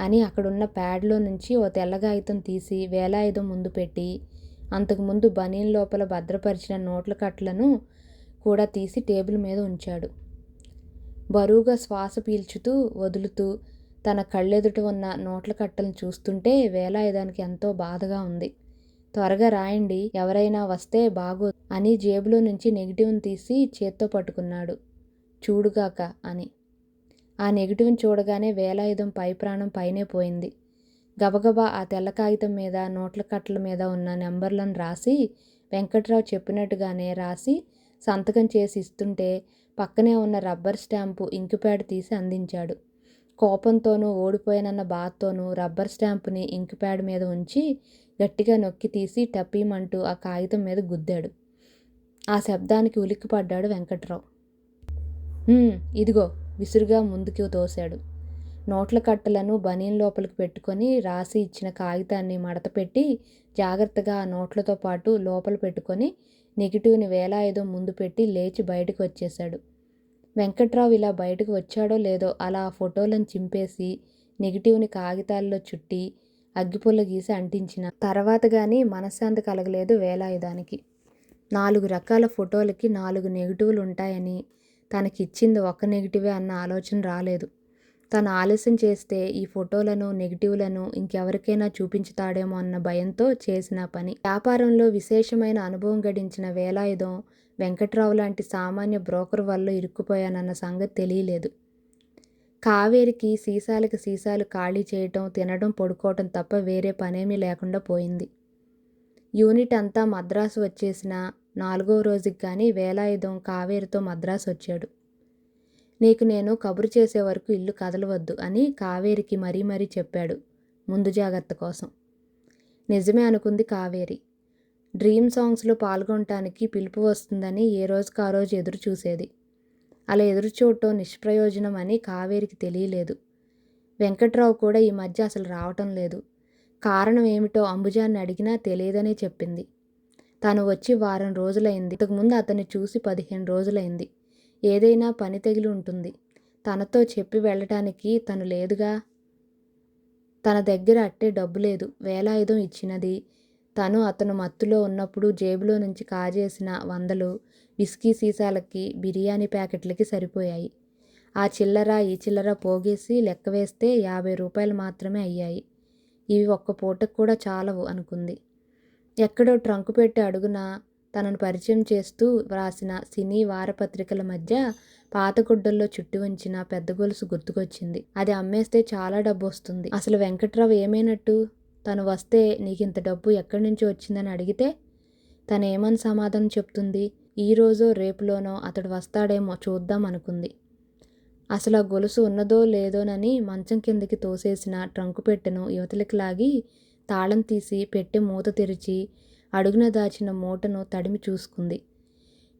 S1: అని అక్కడున్న ప్యాడ్లో నుంచి ఓ తెల్లగాగితం తీసి వేలాయుధం ముందు పెట్టి, అంతకుముందు బనీన్ లోపల భద్రపరిచిన నోట్ల కట్టలను కూడా తీసి టేబుల్ మీద ఉంచాడు. బరువుగా శ్వాస పీల్చుతూ వదులుతూ తన కళ్ళెదుట ఉన్న నోట్ల కట్టలను చూస్తుంటే వేలాయుధానికి ఎంతో బాధగా ఉంది. త్వరగా రాయండి, ఎవరైనా వస్తే బాగోదు అని జేబులో నుంచి నెగిటివ్ని తీసి చేత్తో పట్టుకున్నాడు. చూడుగాక అని. ఆ నెగిటివ్ని చూడగానే వేలాయుధం పై ప్రాణం పైనే పోయింది. గబగబా ఆ తెల్ల కాగితం మీద నోట్ల కట్టల మీద ఉన్న నెంబర్లను రాసి వెంకట్రావు చెప్పినట్టుగానే రాసి సంతకం చేసి ఇస్తుంటే పక్కనే ఉన్న రబ్బర్ స్టాంపు ఇంకు ప్యాడ్ తీసి అందించాడు. కోపంతోనూ ఓడిపోయానన్న బాధతోనూ రబ్బర్ స్టాంపుని ఇంక్ ప్యాడ్ మీద ఉంచి గట్టిగా నొక్కి తీసి టపీమంటూ ఆ కాగితం మీద గుద్దాడు. ఆ శబ్దానికి ఉలిక్కిపడ్డాడు వెంకట్రావు. ఇదిగో విసురుగా ముందుకు తోశాడు. నోట్ల కట్టలను బనీన్ లోపలికి పెట్టుకొని రాసి ఇచ్చిన కాగితాన్ని మడతపెట్టి జాగ్రత్తగా ఆ నోట్లతో పాటు లోపల పెట్టుకొని నెగిటివ్ని వేలాయుధం ముందు పెట్టి లేచి బయటకు వచ్చేశాడు. వెంకట్రావు ఇలా బయటకు వచ్చాడో లేదో అలా ఆ ఫోటోలను చింపేసి నెగిటివ్ని కాగితాల్లో చుట్టి అగ్గిపుల్ల గీసి అంటించిన తర్వాత కానీ మనశ్శాంతి కలగలేదు వేలాయుధానికి. 4 రకాల ఫోటోలకి 4 నెగిటివ్లు ఉంటాయని, తనకిచ్చింది ఒక్క నెగిటివే అన్న ఆలోచన రాలేదు. తను ఆలస్యం చేస్తే ఈ ఫోటోలను నెగిటివ్లను ఇంకెవరికైనా చూపించుతాడేమో అన్న భయంతో చేసిన పని. వ్యాపారంలో విశేషమైన అనుభవం గడించిన వేలాయుధం వెంకట్రావు లాంటి సామాన్య బ్రోకర్ వల్ల ఇరుక్కుపోయానన్న సంగతి తెలియలేదు. కావేరికి సీసాలకి సీసాలు ఖాళీ చేయటం, తినడం, పడుకోవటం తప్ప వేరే పనేమీ లేకుండా పోయింది. యూనిట్ అంతా మద్రాసు వచ్చేసిన 4వ రోజుకి కానీ వేలాయుధం కావేరితో మద్రాసు వచ్చాడు. నీకు నేను కబురు చేసే వరకు ఇల్లు కదలవద్దు అని కావేరికి మరీ మరీ చెప్పాడు, ముందు జాగ్రత్త కోసం. నిజమే అనుకుంది కావేరి. డ్రీమ్ సాంగ్స్లో పాల్గొనటానికి పిలుపు వస్తుందని ఏ రోజుకు ఆ రోజు ఎదురు చూసేది. అలా ఎదురు చూడటం నిష్ప్రయోజనం అని కావేరికి తెలియలేదు. వెంకట్రావు కూడా ఈ మధ్య అసలు రావటం లేదు. కారణం ఏమిటో అంబుజాన్ని అడిగినా తెలియదనే చెప్పింది. తను వచ్చి వారం రోజులైంది. ఇంతకుముందు అతన్ని చూసి 15 రోజులైంది. ఏదైనా పని తగిలి ఉంటుంది. తనతో చెప్పి వెళ్ళటానికి తను లేదుగా. తన దగ్గర అట్టే డబ్బు లేదు. వేలాయుధం ఇచ్చినది తను అతను మత్తులో ఉన్నప్పుడు జేబులో నుంచి కాజేసిన 100లు విస్కీ సీసాలకి, బిర్యానీ ప్యాకెట్లకి సరిపోయాయి. ఆ చిల్లర ఈ చిల్లర పోగేసి లెక్క వేస్తే 50 రూపాయలు మాత్రమే అయ్యాయి. ఇవి ఒక్క పూటకు కూడా చాలవు అనుకుంది. ఎక్కడో ట్రంకు పెట్టి అడుగున తనను పరిచయం చేస్తూ వ్రాసిన సినీ వారపత్రికల మధ్య పాత గుడ్డల్లో చుట్టి ఉంచిన పెద్ద గొలుసు గుర్తుకొచ్చింది. అది అమ్మేస్తే చాలా డబ్బు వస్తుంది. అసలు వెంకట్రావు ఏమైనట్టు? తను వస్తే నీకింత డబ్బు ఎక్కడి నుంచి వచ్చిందని అడిగితే తను ఏమని సమాధానం చెప్తుంది? ఈ రోజో రేపులోనో అతడు వస్తాడేమో చూద్దాం అనుకుంది. అసలు ఆ గొలుసు ఉన్నదో లేదోనని మంచం కిందకి తోసేసిన ట్రంకు పెట్టెను యువతలకి లాగి తాళం తీసి పెట్టె మూత తెరిచి అడుగున దాచిన మూటను తడిమి చూసుకుంది.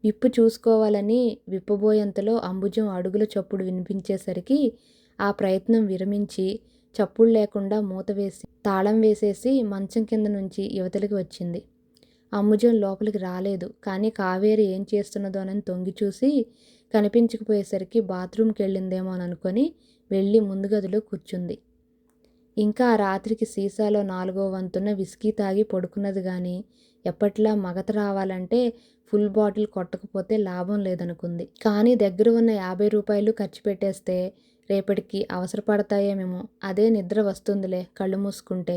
S1: విప్పు చూసుకోవాలని విప్పబోయేంతలో అంబుజం అడుగుల చప్పుడు వినిపించేసరికి ఆ ప్రయత్నం విరమించి చప్పుడు లేకుండా మూత వేసి తాళం వేసేసి మంచం కింద నుంచి యువతలకి వచ్చింది. అంబుజం లోపలికి రాలేదు. కానీ కావేరి ఏం చేస్తున్నదోనని తొంగి చూసి కనిపించకపోయేసరికి బాత్రూమ్కి వెళ్ళిందేమో అని అనుకొని వెళ్ళి ముందు గదిలో కూర్చుంది. ఇంకా ఆ రాత్రికి సీసాలో 4వ వంతున విస్కీ తాగి పడుకున్నది కానీ ఎప్పట్లా మగత రావాలంటే ఫుల్ బాటిల్ కొట్టకపోతే లాభం లేదనుకుంది. కానీ దగ్గర ఉన్న 50 రూపాయలు ఖర్చు పెట్టేస్తే రేపటికి అవసరపడతాయేమేమో. అదే నిద్ర వస్తుందిలే కళ్ళు మూసుకుంటే.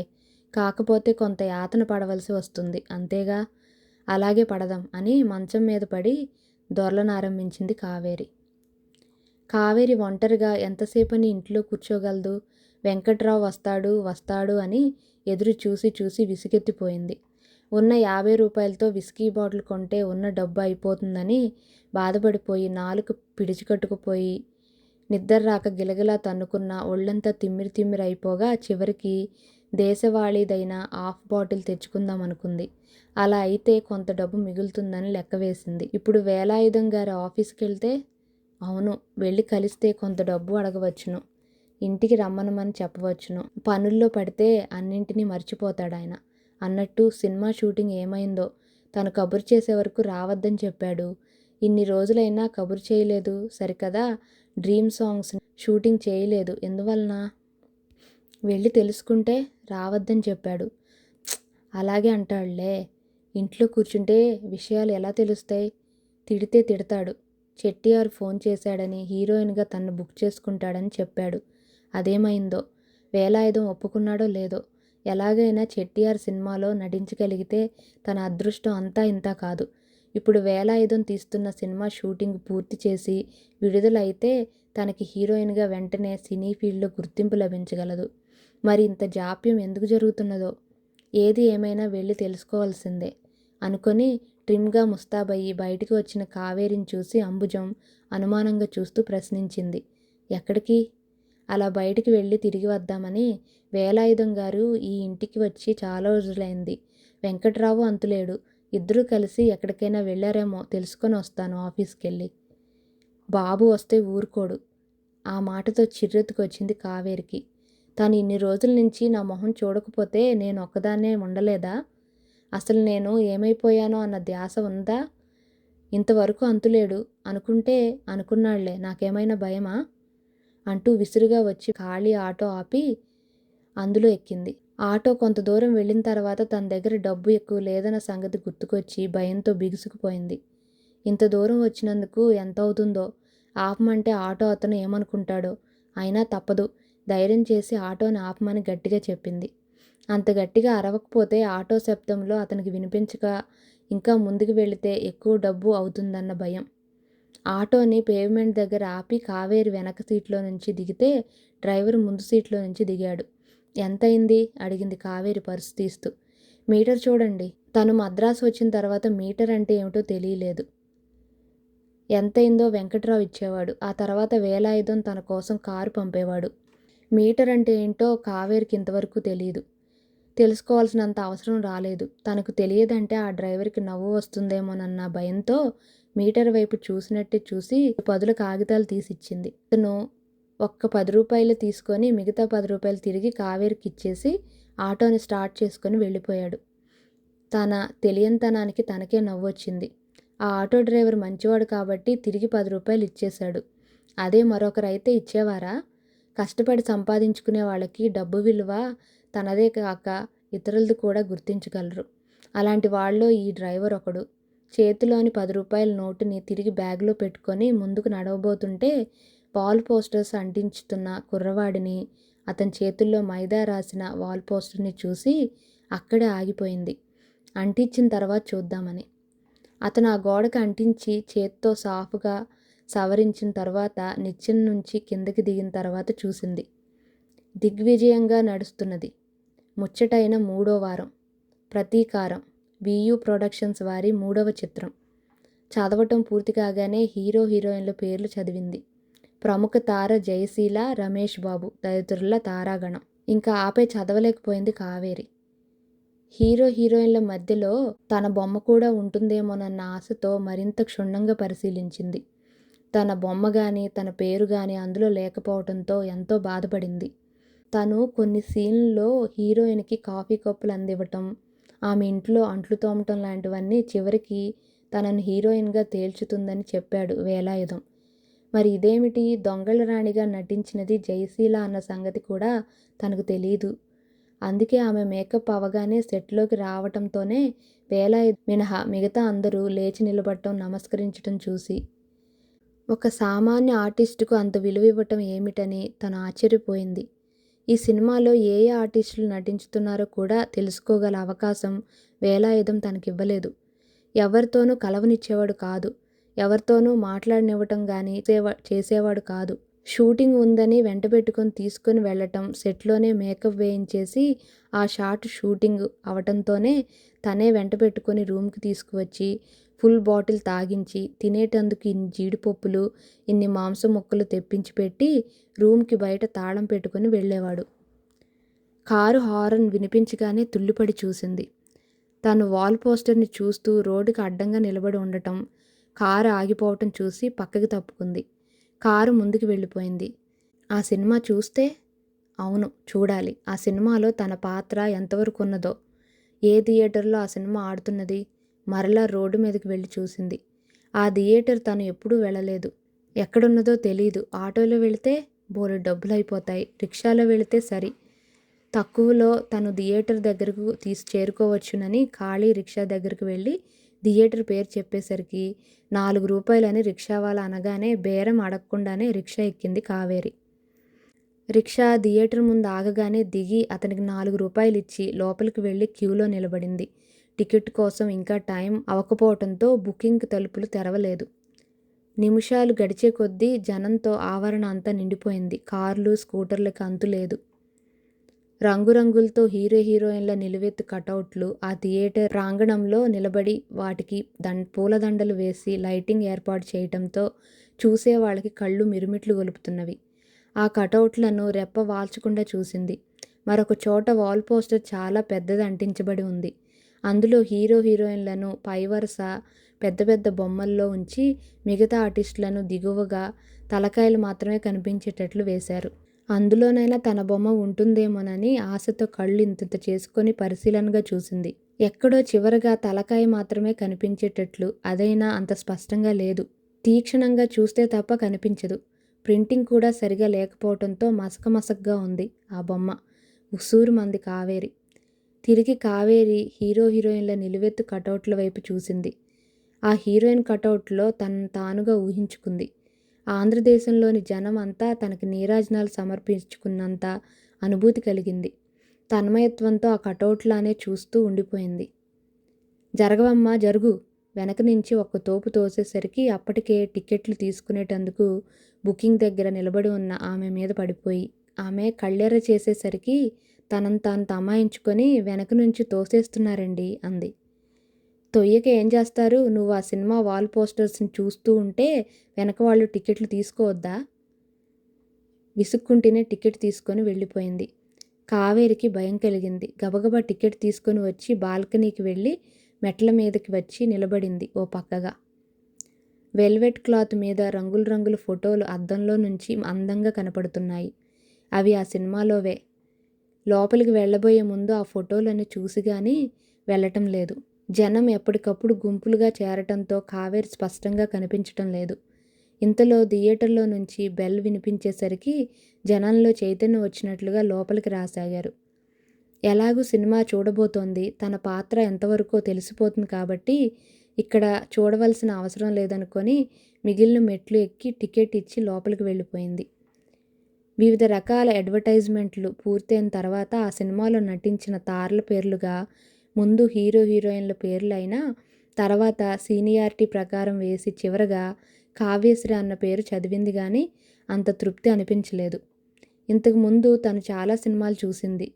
S1: కాకపోతే కొంత యాతన పడవలసి వస్తుంది అంతేగా. అలాగే పడదాం అని మంచం మీద పడి దొర్లనారంభించింది కావేరి. కావేరి ఒంటరిగా ఎంతసేపని ఇంట్లో కూర్చోగలదు? వెంకట్రావు వస్తాడు అని ఎదురు చూసి చూసి విసుగెత్తిపోయింది. ఉన్న 50 రూపాయలతో విస్కీ బాటిల్ కొంటే ఉన్న డబ్బు అయిపోతుందని బాధపడిపోయి నాలుక పిడిచికట్టుకుపోయి నిద్ర రాక గిలగిలా తన్నుకున్న ఒళ్ళంతా తిమ్మిరి తిమ్మిరి అయిపోగా చివరికి దేశవాళీదైన హాఫ్ బాటిల్ తెచ్చుకుందాం అనుకుంది. అలా అయితే కొంత డబ్బు మిగులుతుందని లెక్క వేసింది. ఇప్పుడు వేలాయుధం గారి ఆఫీస్కి వెళ్తే, అవును వెళ్ళి కలిస్తే కొంత డబ్బు అడగవచ్చును. ఇంటికి రమ్మనమని చెప్పవచ్చును. పనుల్లో పడితే అన్నింటినీ మర్చిపోతాడాయన. అన్నట్టు సినిమా షూటింగ్ ఏమైందో? తను కబురు చేసే వరకు రావద్దని చెప్పాడు. ఇన్ని రోజులైనా కబురు చేయలేదు సరికదా. డ్రీమ్ సాంగ్స్ షూటింగ్ చేయలేదు ఎందువలన? వెళ్ళి తెలుసుకుంటే రావద్దని చెప్పాడు. అలాగే అంటాడులే. ఇంట్లో కూర్చుంటే విషయాలు ఎలా తెలుస్తాయి? తిడితే తిడతాడు. చెట్టియార్ ఫోన్ చేశాడని హీరోయిన్గా తన్ను బుక్ చేసుకుంటాడని చెప్పాడు. అదేమైందో? వేలాయుధం ఒప్పుకున్నాడో లేదో? ఎలాగైనా చెట్టియార్ సినిమాలో నటించగలిగితే తన అదృష్టం అంతా ఇంతా కాదు. ఇప్పుడు వేలాయుధం తీస్తున్న సినిమా షూటింగ్ పూర్తి చేసి విడుదలైతే తనకి హీరోయిన్గా వెంటనే సినీ ఫీల్డ్లో గుర్తింపు లభించగలదు. మరి ఇంత జాప్యం ఎందుకు జరుగుతున్నదో? ఏది ఏమైనా వెళ్ళి తెలుసుకోవాల్సిందే అనుకొని ట్రిమ్గా ముస్తాబయ్యి బయటికి వచ్చిన కావేరిని చూసి అంబుజం అనుమానంగా చూస్తూ ప్రశ్నించింది. ఎక్కడికి? అలా బయటికి వెళ్ళి తిరిగి వద్దామని వేలాయుధం గారు ఈ ఇంటికి వచ్చి చాలా రోజులైంది. వెంకట్రావు అంతులేడు. ఇద్దరూ కలిసి ఎక్కడికైనా వెళ్ళారేమో తెలుసుకొని వస్తాను ఆఫీస్కెళ్ళి. బాబు వస్తే ఊరుకోడు. ఆ మాటతో చిర్రెత్తుకొచ్చింది కావేరికి. తను ఇన్ని రోజుల నుంచి నా మొహం చూడకపోతే నేను ఒక్కదాన్నే ఉండలేదా? అసలు నేను ఏమైపోయానో అన్న ధ్యాస ఉందా? ఇంతవరకు అంతులేడు. అనుకుంటే అనుకున్నాళ్లే, నాకేమైనా భయమా? అంటూ విసురుగా వచ్చి ఖాళీ ఆటో ఆపి అందులో ఎక్కింది. ఆటో కొంత దూరం వెళ్ళిన తర్వాత తన దగ్గర డబ్బు ఎక్కువ లేదన్న సంగతి గుర్తుకొచ్చి భయంతో బిగుసుకుపోయింది. ఇంత దూరం వచ్చినందుకు ఎంత అవుతుందో, ఆపమంటే ఆటో అతను ఏమనుకుంటాడో. అయినా తప్పదు. ధైర్యం చేసి ఆటోని ఆపమని గట్టిగా చెప్పింది. అంత గట్టిగా అరవకపోతే ఆటో శబ్దంలో అతనికి వినిపించక ఇంకా ముందుకు వెళితే ఎక్కువ డబ్బు అవుతుందన్న భయం. ఆటోని పేవ్మెంట్ దగ్గర ఆపి కావేరి వెనక సీట్లో నుంచి దిగితే డ్రైవర్ ముందు సీట్లో నుంచి దిగాడు. ఎంతయింది? అడిగింది కావేరి పర్సు తీస్తూ. మీటర్ చూడండి. తను మద్రాసు వచ్చిన తర్వాత మీటర్ అంటే ఏమిటో తెలియలేదు. ఎంతయిందో వెంకట్రావు ఇచ్చేవాడు. ఆ తర్వాత వేలాయుధం తన కోసం కారు పంపేవాడు. మీటర్ అంటే ఏంటో కావేరికి ఇంతవరకు తెలియదు. తెలుసుకోవాల్సినంత అవసరం రాలేదు. తనకు తెలియదంటే ఆ డ్రైవర్కి నవ్వు వస్తుందేమోనన్న భయంతో మీటర్ వైపు చూసినట్టే చూసి 10 కాగితాలు తీసిచ్చింది. తను ఒక్క 10 రూపాయలు తీసుకొని మిగతా 10 రూపాయలు తిరిగి కావేరికి ఇచ్చేసి ఆటోని స్టార్ట్ చేసుకొని వెళ్ళిపోయాడు. తన తెలియనితనానికి తనకే నవ్వొచ్చింది. ఆ ఆటో డ్రైవర్ మంచివాడు కాబట్టి తిరిగి 10 రూపాయలు ఇచ్చేశాడు. అదే మరొకరైతే ఇచ్చేవారా? కష్టపడి సంపాదించుకునే వాళ్ళకి డబ్బు విలువ తనదే కాక ఇతరులది కూడా గుర్తించగలరు. అలాంటి వాళ్ళలో ఈ డ్రైవర్ ఒకడు. చేతిలోని 10 రూపాయల నోటుని తిరిగి బ్యాగ్లో పెట్టుకొని ముందుకు నడవబోతుంటే వాల్ పోస్టర్స్ అంటించుతున్న కుర్రవాడిని, అతని చేతుల్లో మైదా రాసిన వాల్ పోస్టర్ని చూసి అక్కడే ఆగిపోయింది. అంటించిన తర్వాత చూద్దామని. అతను ఆ గోడకు అంటించి చేత్తో సాఫ్గా సవరించిన తర్వాత నిచ్చెన నుంచి కిందకి దిగిన తర్వాత చూసింది. దిగ్విజయంగా నడుస్తున్నది. ముచ్చటైన 3వ వారం. ప్రతీకారం. వియు ప్రొడక్షన్స్ వారి 3వ చిత్రం. చదవటం పూర్తి కాగానే హీరో హీరోయిన్ల పేర్లు చదివింది. ప్రముఖ తార జయశీల, రమేష్ బాబు తదితరుల తారాగణం. ఇంకా ఆపై చదవలేకపోయింది కావేరి. హీరో హీరోయిన్ల మధ్యలో తన బొమ్మ కూడా ఉంటుందేమోనన్న ఆశతో మరింత క్షుణ్ణంగా పరిశీలించింది. తన బొమ్మ గాని తన పేరు గాని అందులో లేకపోవడంతో ఎంతో బాధపడింది. తను కొన్ని సీన్లలో హీరోయిన్కి కాఫీ కప్పులు అందివ్వటం, ఆమె ఇంట్లో అంట్లు తోమటం లాంటివన్నీ చివరికి తనను హీరోయిన్గా తేల్చుతుందని చెప్పాడు వేలాయుధం. మరి ఇదేమిటి, దొంగల రాణిగా నటించినది జయశీల అన్న సంగతి కూడా తనకు తెలీదు. అందుకే ఆమె మేకప్ అవగానే సెట్లోకి రావటంతోనే వేలాయుధం మినహా మిగతా అందరూ లేచి నిలబడటం, నమస్కరించటం చూసి ఒక సామాన్య ఆర్టిస్టుకు అంత విలువ ఇవ్వటం ఏమిటని తను ఆశ్చర్యపోయింది. ఈ సినిమాలో ఏ ఏ ఆర్టిస్టులు నటించుతున్నారో కూడా తెలుసుకోగల అవకాశం వేలాయుధం తనకివ్వలేదు. ఎవరితోనూ కలవనిచ్చేవాడు కాదు. ఎవరితోనూ మాట్లాడనివ్వటం కానీ చేసేవాడు కాదు. షూటింగ్ ఉందని వెంటబెట్టుకొని తీసుకొని వెళ్ళటం, సెట్లోనే మేకప్ వేయించేసి ఆ షాట్ షూటింగ్ అవటంతోనే తనే వెంటబెట్టుకొని రూమ్కి తీసుకువచ్చి ఫుల్ బాటిల్ తాగించి తినేటందుకు ఇన్ని జీడిపప్పులు, ఇన్ని మాంసం ముక్కలు తెప్పించి పెట్టి రూమ్కి బయట తాళం పెట్టుకొని వెళ్ళేవాడు. కారు హారన్ వినిపించగానే తుల్లిపడి చూసింది. తను వాల్ పోస్టర్ని చూస్తూ రోడ్డుకి అడ్డంగా నిలబడి ఉండటం, కారు ఆగిపోవటం చూసి పక్కకి తప్పుకుంది. కారు ముందుకు వెళ్ళిపోయింది. ఆ సినిమా చూస్తే? అవును, చూడాలి. ఆ సినిమాలో తన పాత్ర ఎంతవరకు ఉన్నదో. ఏ థియేటర్లో ఆ సినిమా ఆడుతున్నది? మరలా రోడ్డు మీదకి వెళ్ళి చూసింది. ఆ థియేటర్ తను ఎప్పుడూ వెళ్ళలేదు. ఎక్కడున్నదో తెలీదు. ఆటోలో వెళితే బోలెడు డబ్బులు అయిపోతాయి. రిక్షాలో వెళితే సరి. తక్కువలో తను థియేటర్ దగ్గరకు చేరుకోవచ్చునని ఖాళీ రిక్షా దగ్గరకు వెళ్ళి థియేటర్ పేరు చెప్పేసరికి 4 రూపాయలని రిక్షావాలా అనగానే బేరం అడగకుండానే రిక్షా ఎక్కింది కావేరి. రిక్షా థియేటర్ ముందు ఆగగానే దిగి అతనికి 4 రూపాయలు ఇచ్చి లోపలికి వెళ్ళి క్యూలో నిలబడింది. టికెట్ కోసం ఇంకా టైం అవ్వకపోవడంతో బుకింగ్ తలుపులు తెరవలేదు. నిమిషాలు గడిచే కొద్దీ జనంతో ఆవరణ అంతా నిండిపోయింది. కార్లు, స్కూటర్లకు అంతులేదు. రంగురంగులతో హీరో హీరోయిన్ల నిలువెత్తు కటౌట్లు ఆ థియేటర్ ప్రాంగణంలో నిలబడి వాటికి పూలదండలు వేసి లైటింగ్ ఏర్పాటు చేయటంతో చూసే వాళ్ళకి కళ్ళు మిరుమిట్లు గొలుపుతున్నవి. ఆ కటౌట్లను రెప్ప వాల్చకుండా చూసింది. మరొక చోట వాల్ పోస్టర్ చాలా పెద్దది అంటించబడి ఉంది. అందులో హీరో హీరోయిన్లను పైవరుస పెద్ద పెద్ద బొమ్మల్లో ఉంచి మిగతా ఆర్టిస్టులను దిగువగా తలకాయలు మాత్రమే కనిపించేటట్లు వేశారు. అందులోనైనా తన బొమ్మ ఉంటుందేమోనని ఆశతో కళ్ళు ఇంతింత చేసుకొని పరిశీలనగా చూసింది. ఎక్కడో చివరగా తలకాయ మాత్రమే కనిపించేటట్లు, అదైనా అంత స్పష్టంగా లేదు. తీక్షణంగా చూస్తే తప్ప కనిపించదు. ప్రింటింగ్ కూడా సరిగా లేకపోవడంతో మసకగా ఉంది ఆ బొమ్మ. ఉసూరుమంది కావేరి. తిరిగి కావేరి హీరో హీరోయిన్ల నిలువెత్తు కటౌట్ల వైపు చూసింది. ఆ హీరోయిన్ కటౌట్లో తనను తానుగా ఊహించుకుంది. ఆంధ్రదేశంలోని జనం అంతా తనకి నీరాజనాలు సమర్పించుకున్నంత అనుభూతి కలిగింది. తన్మయత్వంతో ఆ కటౌట్లానే చూస్తూ ఉండిపోయింది. జరగవమ్మా జరుగు. వెనక నుంచి ఒక్క తోపు తోసేసరికి అప్పటికే టిక్కెట్లు తీసుకునేటందుకు బుకింగ్ దగ్గర నిలబడి ఉన్న ఆమె మీద పడిపోయి, ఆమె కళ్ళెర్ర చేసేసరికి తనను తాను తమాయించుకొని వెనక నుంచి తోసేస్తున్నారండి అంది. తొయ్యక ఏం చేస్తారు? నువ్వు ఆ సినిమా వాల్ పోస్టర్స్ని చూస్తూ ఉంటే వెనక వాళ్ళు టికెట్లు తీసుకోవద్దా? విసుక్కుంటేనే టికెట్ తీసుకొని వెళ్ళిపోయింది. కావేరికి భయం కలిగింది. గబగబా టికెట్ తీసుకొని వచ్చి బాల్కనీకి వెళ్ళి మెట్ల మీదకి వచ్చి నిలబడింది ఓ పక్కగా. వెల్వెట్ క్లాత్ మీద రంగుల రంగుల ఫోటోలు అద్దంలో నుంచి అందంగా కనపడుతున్నాయి. అవి ఆ సినిమాలోవే. లోపలికి వెళ్ళబోయే ముందు ఆ ఫోటోలను చూసి కానీ వెళ్ళటం లేదు. జనం ఎప్పటికప్పుడు గుంపులుగా చేరటంతో కావేరి స్పష్టంగా కనిపించటం లేదు. ఇంతలో థియేటర్లో నుంచి బెల్ వినిపించేసరికి జనంలో చైతన్యం వచ్చినట్లుగా లోపలికి రాసాగారు. ఎలాగూ సినిమా చూడబోతోంది, తన పాత్ర ఎంతవరకో తెలిసిపోతుంది కాబట్టి ఇక్కడ చూడవలసిన అవసరం లేదనుకొని మిగిలిన మెట్లు ఎక్కి టికెట్ ఇచ్చి లోపలికి వెళ్ళిపోయింది. వివిధ రకాల అడ్వర్టైజ్మెంట్లు పూర్తయిన తర్వాత ఆ సినిమాలో నటించిన తారల పేర్లుగా ముందు హీరో హీరోయిన్ల పేర్లు అయినా తర్వాత సీనియారిటీ ప్రకారం వేసి చివరగా కావ్యశ్రీ అన్న పేరు చదివింది కానీ అంత తృప్తి అనిపించలేదు. ఇంతకు ముందు తను చాలా సినిమాలు చూసింది.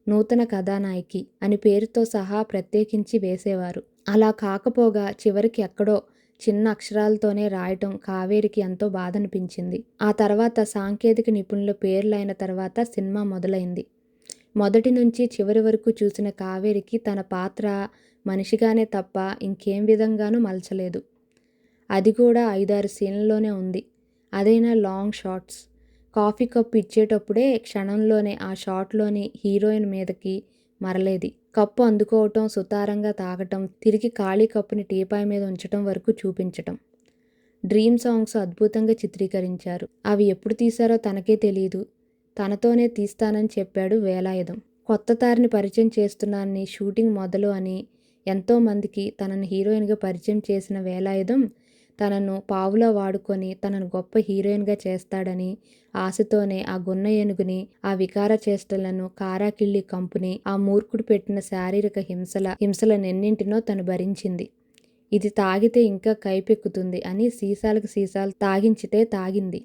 S1: నూతన కథానాయకి అని పేరుతో సహా ప్రత్యేకించి వేసేవారు. అలా కాకపోగా చివరికి ఎక్కడో చిన్న అక్షరాలతోనే రాయటం కావేరికి ఎంతో బాధ అనిపించింది. ఆ తర్వాత సాంకేతిక నిపుణుల పేర్లైన తర్వాత సినిమా మొదలైంది. మొదటి నుంచి చివరి వరకు చూసిన కావేరికి తన పాత్ర మనిషిగానే తప్ప ఇంకేం విధంగానూ మలచలేదు. అది కూడా 5-6 సీన్లలోనే ఉంది. అదైనా లాంగ్ షాట్స్. కాఫీ కప్పు ఇచ్చేటప్పుడే క్షణంలోనే ఆ షాట్లోని హీరోయిన్ మీదకి మరలేది. కప్పు అందుకోవటం, సుతారంగా తాగటం, తిరిగి ఖాళీ కప్పుని టీపాయ్ మీద ఉంచటం వరకు చూపించటం. డ్రీమ్ సాంగ్స్ అద్భుతంగా చిత్రీకరించారు. అవి ఎప్పుడు తీశారో తనకే తెలీదు. తనతోనే తీస్తానని చెప్పాడు వేలాయుధం. కొత్త తారిని పరిచయం చేస్తున్నానని, షూటింగ్ మొదలు అని ఎంతోమందికి తనను హీరోయిన్గా పరిచయం చేసిన వేలాయుధం తనను పావులా వాడుకొని తనను గొప్ప హీరోయిన్గా చేస్తాడని ఆశతోనే ఆ గున్న ఏనుగుని, ఆ వికార చేష్టలను, కారాకిళ్ళి కంపుని, ఆ మూర్ఖుడు పెట్టిన శారీరక హింసలనెన్నింటినో తను భరించింది. ఇది తాగితే ఇంకా కైపెక్కుతుంది అని సీసాలకు సీసాలు తాగించితే తాగింది.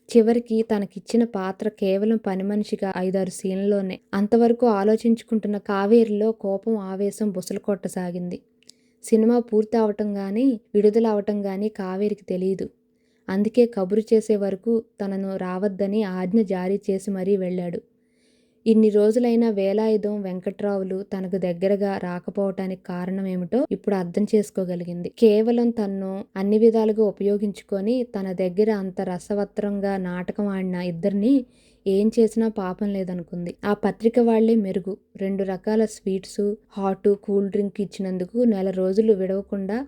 S1: చివరికి తనకిచ్చిన పాత్ర కేవలం పని మనిషిగా 5-6 సీన్లలోనే. అంతవరకు ఆలోచించుకుంటున్న కావేరిలో కోపం, ఆవేశం బుసలు కొట్టసాగింది. సినిమా పూర్తి అవటం కానీ విడుదల అవటం కానీ కావేరికి తెలియదు. అందుకే కబురు చేసే వరకు తనను రావద్దని ఆజ్ఞ జారీ చేసి మరీ వెళ్ళాడు. ఇన్ని రోజులైనా వేలాయుధం, వెంకట్రావులు తనకు దగ్గరగా రాకపోవటానికి కారణమేమిటో ఇప్పుడు అర్థం చేసుకోగలిగింది. కేవలం తన్ను అన్ని విధాలుగా ఉపయోగించుకొని తన దగ్గర అంత రసవత్రంగా నాటకం ఆడిన ఇద్దరిని ఏం చేసినా పాపం లేదనుకుంది. ఆ పత్రిక వాళ్లే మెరుగు. 2 రకాల స్వీట్సు, హాటు, కూల్ డ్రింక్ ఇచ్చినందుకు నెల రోజులు విడవకుండా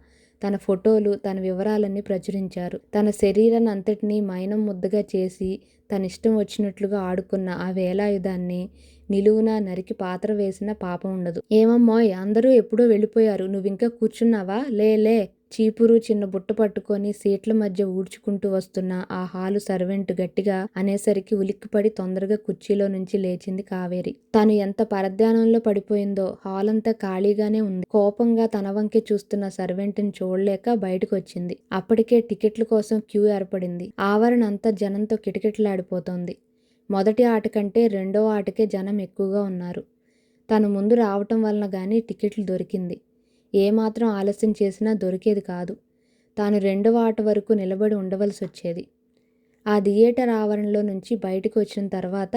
S1: తన ఫోటోలు, తన వివరాలన్నీ ప్రచురించారు. తన శరీరాన్ని అంతటినీ మైనం ముద్దగా చేసి తనిష్టం వచ్చినట్లుగా ఆడుకున్న ఆ వేలాయుధాన్ని నిలువునా నరికి పాత్ర వేసిన పాపం ఉండదు. ఏమమ్మోయ్, అందరూ ఎప్పుడో వెళ్ళిపోయారు, నువ్వింకా కూర్చున్నావా? లే. చీపురు, చిన్న బుట్ట పట్టుకొని సీట్ల మధ్య ఊడ్చుకుంటూ వస్తున్న ఆ హాలు సర్వెంట్ గట్టిగా అనేసరికి ఉలిక్కిపడి తొందరగా కుర్చీలో నుంచి లేచింది కావేరి. తను ఎంత పరధ్యానంలో పడిపోయిందో. హాలంతా ఖాళీగానే ఉంది. కోపంగా తన వంకే చూస్తున్న సర్వెంట్ని చూడలేక బయటకు వచ్చింది. అప్పటికే టికెట్ల కోసం క్యూ ఏర్పడింది. ఆవరణ అంతా జనంతో కిటకిటలాడిపోతోంది. మొదటి ఆట కంటే రెండో ఆటకే జనం ఎక్కువగా ఉన్నారు. తను ముందు రావటం వలన గానీ టికెట్లు దొరికింది. ఏమాత్రం ఆలస్యం చేసినా దొరికేది కాదు. తాను రెండవ ఆట వరకు నిలబడి ఉండవలసి వచ్చేది. ఆ థియేటర్ ఆవరణలో నుంచి బయటకు వచ్చిన తర్వాత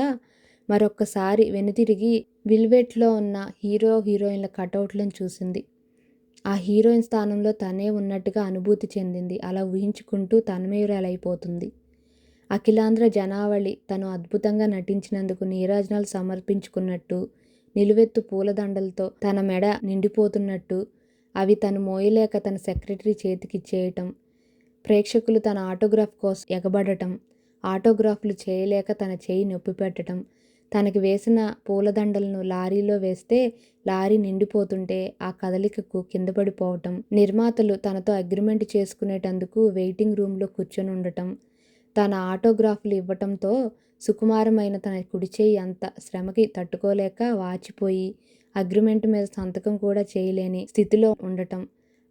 S1: మరొక్కసారి వెనుతిరిగి విల్వెట్లో ఉన్న హీరో హీరోయిన్ల కటౌట్లను చూసింది. ఆ హీరోయిన్ స్థానంలో తనే ఉన్నట్టుగా అనుభూతి చెందింది. అలా ఊహించుకుంటూ తన్మయురాలైపోతుంది. అఖిలాంధ్ర జనావళి తను అద్భుతంగా నటించినందుకు నీరాజనాలు సమర్పించుకున్నట్టు, నిలువెత్తు పూలదండలతో తన మెడ నిండిపోతున్నట్టు, అవి తను మోయలేక తన సెక్రటరీ చేతికిచ్చేయటం, ప్రేక్షకులు తన ఆటోగ్రాఫ్ కోసం ఎగబడటం, ఆటోగ్రాఫ్లు చేయలేక తన చేయి నొప్పి పెట్టడం, తనకి వేసిన పూలదండలను లారీలో వేస్తే లారీ నిండిపోతుంటే ఆ కదలికకు కింద పడిపోవటం, నిర్మాతలు తనతో అగ్రిమెంట్ చేసుకునేటందుకు వెయిటింగ్ రూమ్లో కూర్చొని ఉండటం, తన ఆటోగ్రాఫ్లు ఇవ్వటంతో సుకుమారమైన తన కుడిచేయి అంత శ్రమకి తట్టుకోలేక వాచిపోయి అగ్రిమెంట్ మీద సంతకం కూడా చేయలేని స్థితిలో ఉండటం,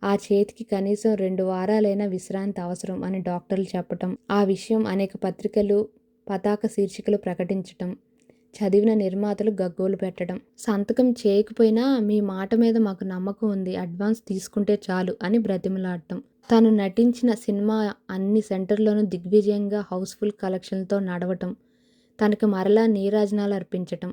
S1: ఆ చేతికి కనీసం 2 వారాలైనా విశ్రాంతి అవసరం అని డాక్టర్లు చెప్పటం, ఆ విషయం అనేక పత్రికలు పతాక శీర్షికలు ప్రకటించటం, చదివిన నిర్మాతలు గగ్గోలు పెట్టడం, సంతకం చేయకపోయినా మీ మాట మీద మాకు నమ్మకం ఉంది, అడ్వాన్స్ తీసుకుంటే చాలు అని బ్రతిమలాడటం, తను నటించిన సినిమా అన్ని సెంటర్లోనూ దిగ్విజయంగా హౌస్ఫుల్ కలెక్షన్లతో నడవటం, తనకి మరలా నీరాజనాలు అర్పించటం,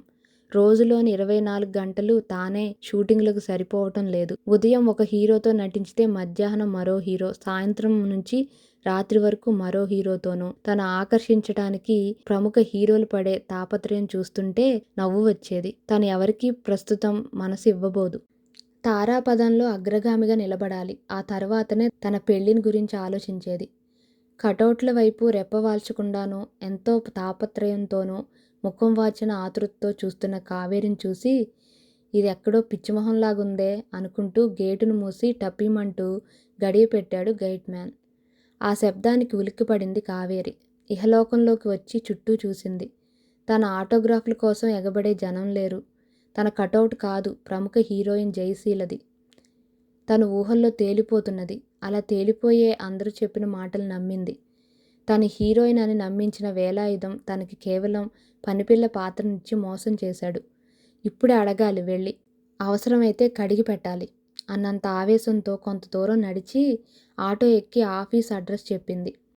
S1: రోజులోని 24 గంటలు తానే షూటింగ్లకు సరిపోవటం లేదు. ఉదయం ఒక హీరోతో నటించితే మధ్యాహ్నం మరో హీరో, సాయంత్రం నుంచి రాత్రి వరకు మరో హీరోతోనూ తను ఆకర్షించటానికి ప్రముఖ హీరోలు పడే తాపత్రయం చూస్తుంటే నవ్వు వచ్చేది. తను ఎవరికీ ప్రస్తుతం మనసు ఇవ్వబోదు. తారాపదంలో అగ్రగామిగా నిలబడాలి. ఆ తర్వాతనే తన పెళ్లిని గురించి ఆలోచించేది. కటౌట్ల వైపు రెప్పవాల్చకుండానూ ఎంతో తాపత్రయంతోనూ ముఖం వాచిన ఆతృతతో చూస్తున్న కావేరిని చూసి ఇది ఎక్కడో పిచ్చిమొహంలాగుందే అనుకుంటూ గేటును మూసి టపీమంటూ గడియ పెట్టాడు గైడ్ మ్యాన్. ఆ శబ్దానికి ఉలిక్కిపడింది కావేరి. ఇహలోకంలోకి వచ్చి చుట్టూ చూసింది. తన ఆటోగ్రాఫ్ల కోసం ఎగబడే జనం లేరు. తన కటౌట్ కాదు, ప్రముఖ హీరోయిన్ జయశీలది. తను ఊహల్లో తేలిపోతున్నది. అలా తేలిపోయే అందరూ చెప్పిన మాటలు నమ్మింది. తను హీరోయిన్ అని నమ్మించిన వేలాయుధం తనకి కేవలం పనిపిల్ల పాత్రనిచ్చి మోసం చేశాడు. ఇప్పుడే అడగాలి వెళ్ళి, అవసరమైతే కడిగి పెట్టాలి అన్నంత ఆవేశంతో కొంత దూరం నడిచి ఆటో ఎక్కి ఆఫీస్ అడ్రస్ చెప్పింది.